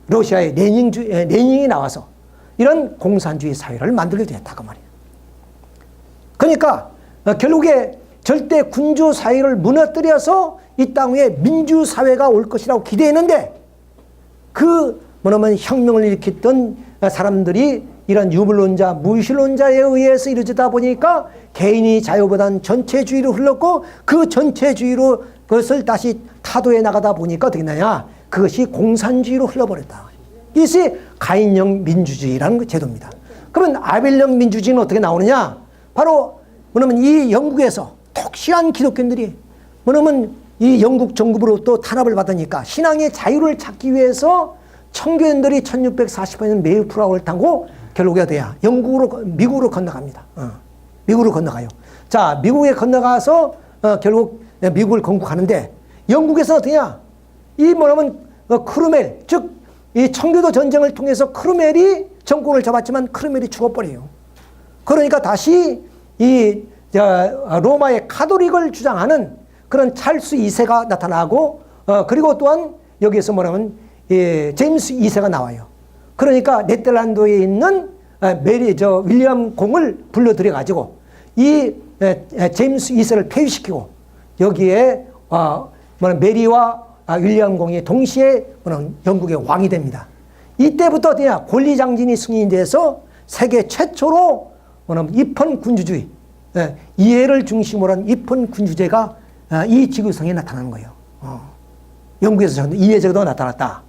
러시아의 레닌이 나와서 이런 공산주의 사회를 만들게 됐다 그 말이에요. 그러니까 결국에 절대 군주 사회를 무너뜨려서 이 땅 위에 민주사회가 올 것이라고 기대했는데 뭐냐면 혁명을 일으켰던 사람들이 이런 유물론자, 무신론자에 의해서 이루어지다 보니까 개인의 자유보다는 전체주의로 흘렀고 그 전체주의로 그것을 다시 타도해 나가다 보니까 어떻게 되냐? 그것이 공산주의로 흘러버렸다. 이것이 가인형 민주주의라는 제도입니다. 그러면 아벨형 민주주의는 어떻게 나오느냐? 바로 뭐냐면 이 영국에서 독실한 기독교인들이 뭐냐면 이 영국 정부로부터 탄압을 받으니까 신앙의 자유를 찾기 위해서 청교인들이 1648년 메이플라워를 타고 결국에 돼야 미국으로 건너갑니다. 미국으로 건너가요. 자, 미국에 건너가서 결국 미국을 건국하는데 영국에서 어떠냐? 이 뭐냐면 크루멜, 즉 이 청교도 전쟁을 통해서 크루멜이 정권을 잡았지만 크루멜이 죽어버려요. 그러니까 다시 이 로마의 카톨릭을 주장하는 그런 찰스 2세가 나타나고 그리고 또한 여기에서 뭐냐면 제임스 2세가 나와요. 그러니까 네덜란드에 있는 윌리엄 공을 불러들여 가지고 이 제임스 2세를 폐위시키고 여기에 메리와 윌리엄 공이 동시에 영국의 왕이 됩니다. 이때부터 어디냐? 권리장진이 승인돼서 세계 최초로 입헌 군주주의, 이해를 중심으로 한 입헌 군주제가 이 지구상에 나타나는 거예요. 영국에서 이해제도가 나타났다.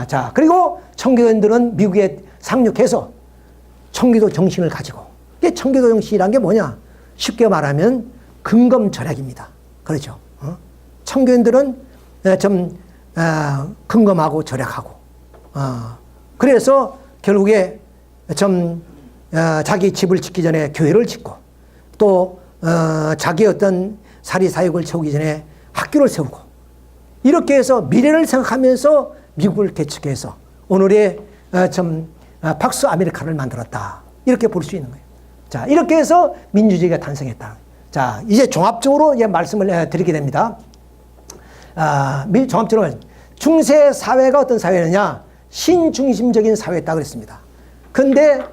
자, 그리고 청교도인들은 미국에 상륙해서 청교도 정신을 가지고, 이게 청교도 정신이란 게 뭐냐? 쉽게 말하면 근검절약입니다. 그렇죠. 청교인들은 좀 근검하고 절약하고, 그래서 결국에 좀 자기 집을 짓기 전에 교회를 짓고, 또 자기 어떤 사리사욕을 채우기 전에 학교를 세우고, 이렇게 해서 미래를 생각하면서 미국을 개척해서 오늘의 팍스 아메리카를 만들었다. 이렇게 볼 수 있는 거예요. 자, 이렇게 해서 민주주의가 탄생했다. 자, 이제 종합적으로 이제 말씀을 드리게 됩니다. 종합적으로 중세 사회가 어떤 사회느냐? 신중심적인 사회였다 그랬습니다. 근데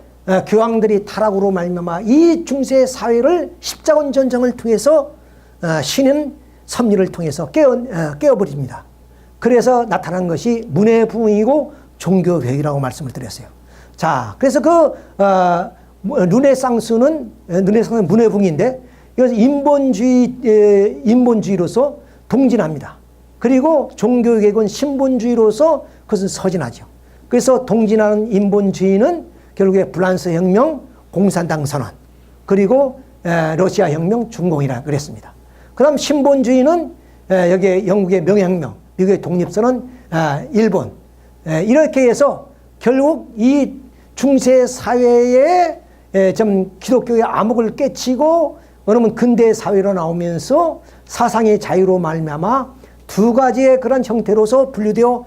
교황들이 타락으로 말미암아 이 중세 사회를 십자군 전쟁을 통해서 신은 섭리를 통해서 깨어버립니다. 그래서 나타난 것이 문해부흥이고 종교개혁이라고 말씀을 드렸어요. 자, 그래서 르네상스는 문해부흥인데 이것은 인본주의로서 동진합니다. 그리고 종교개혁은 신본주의로서 그것은 서진하죠. 그래서 동진하는 인본주의는 결국에 프랑스 혁명, 공산당 선언, 그리고 러시아 혁명, 중공이라 그랬습니다. 그 다음 신본주의는 여기 영국의 명예혁명, 미국의 독립선언, 일본, 이렇게 해서 결국 이 중세 사회에 좀 기독교의 암흑을 깨치고 그러면 근대 사회로 나오면서 사상의 자유로 말미암아 두 가지의 그런 형태로서 분류되어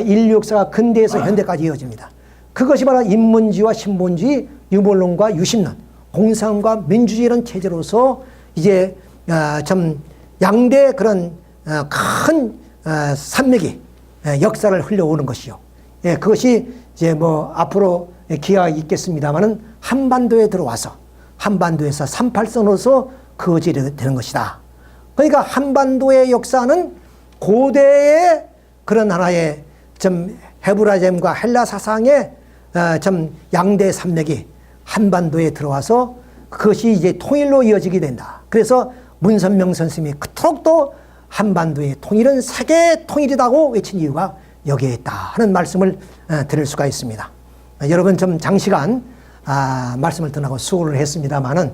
인류 역사가 근대에서 현대까지 이어집니다. 그것이 바로 인문주의와 신본주의, 유물론과 유신론, 공산과 민주주의라는 체제로서 이제 좀 양대 그런 큰 산맥이 역사를 흘려오는 것이요. 그것이 이제 뭐 앞으로 기회가 있겠습니다만은 한반도에 들어와서 한반도에서 38선으로서 그어지게 되는 것이다. 그러니까 한반도의 역사는 고대의 그런 하나의 좀 헤브라이즘과 헬라 사상의 좀 양대 산맥이 한반도에 들어와서 그것이 이제 통일로 이어지게 된다. 그래서 문선명 선생님이 그토록 또 한반도의 통일은 세계 통일이라고 외친 이유가 여기에 있다 하는 말씀을 드릴 수가 있습니다. 여러분 좀 장시간 말씀을 드리고 수고를 했습니다만은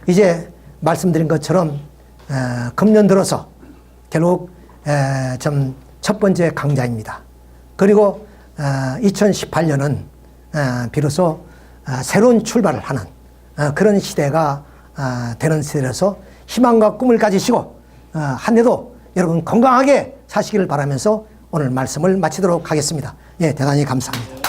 이제 말씀드린 것처럼 금년 들어서 결국 좀 첫 번째 강좌입니다. 그리고 2018년은 비로소 새로운 출발을 하는 그런 시대가 되는 시대라서 희망과 꿈을 가지시고 한 해도 여러분 건강하게 사시기를 바라면서 오늘 말씀을 마치도록 하겠습니다. 예, 대단히 감사합니다.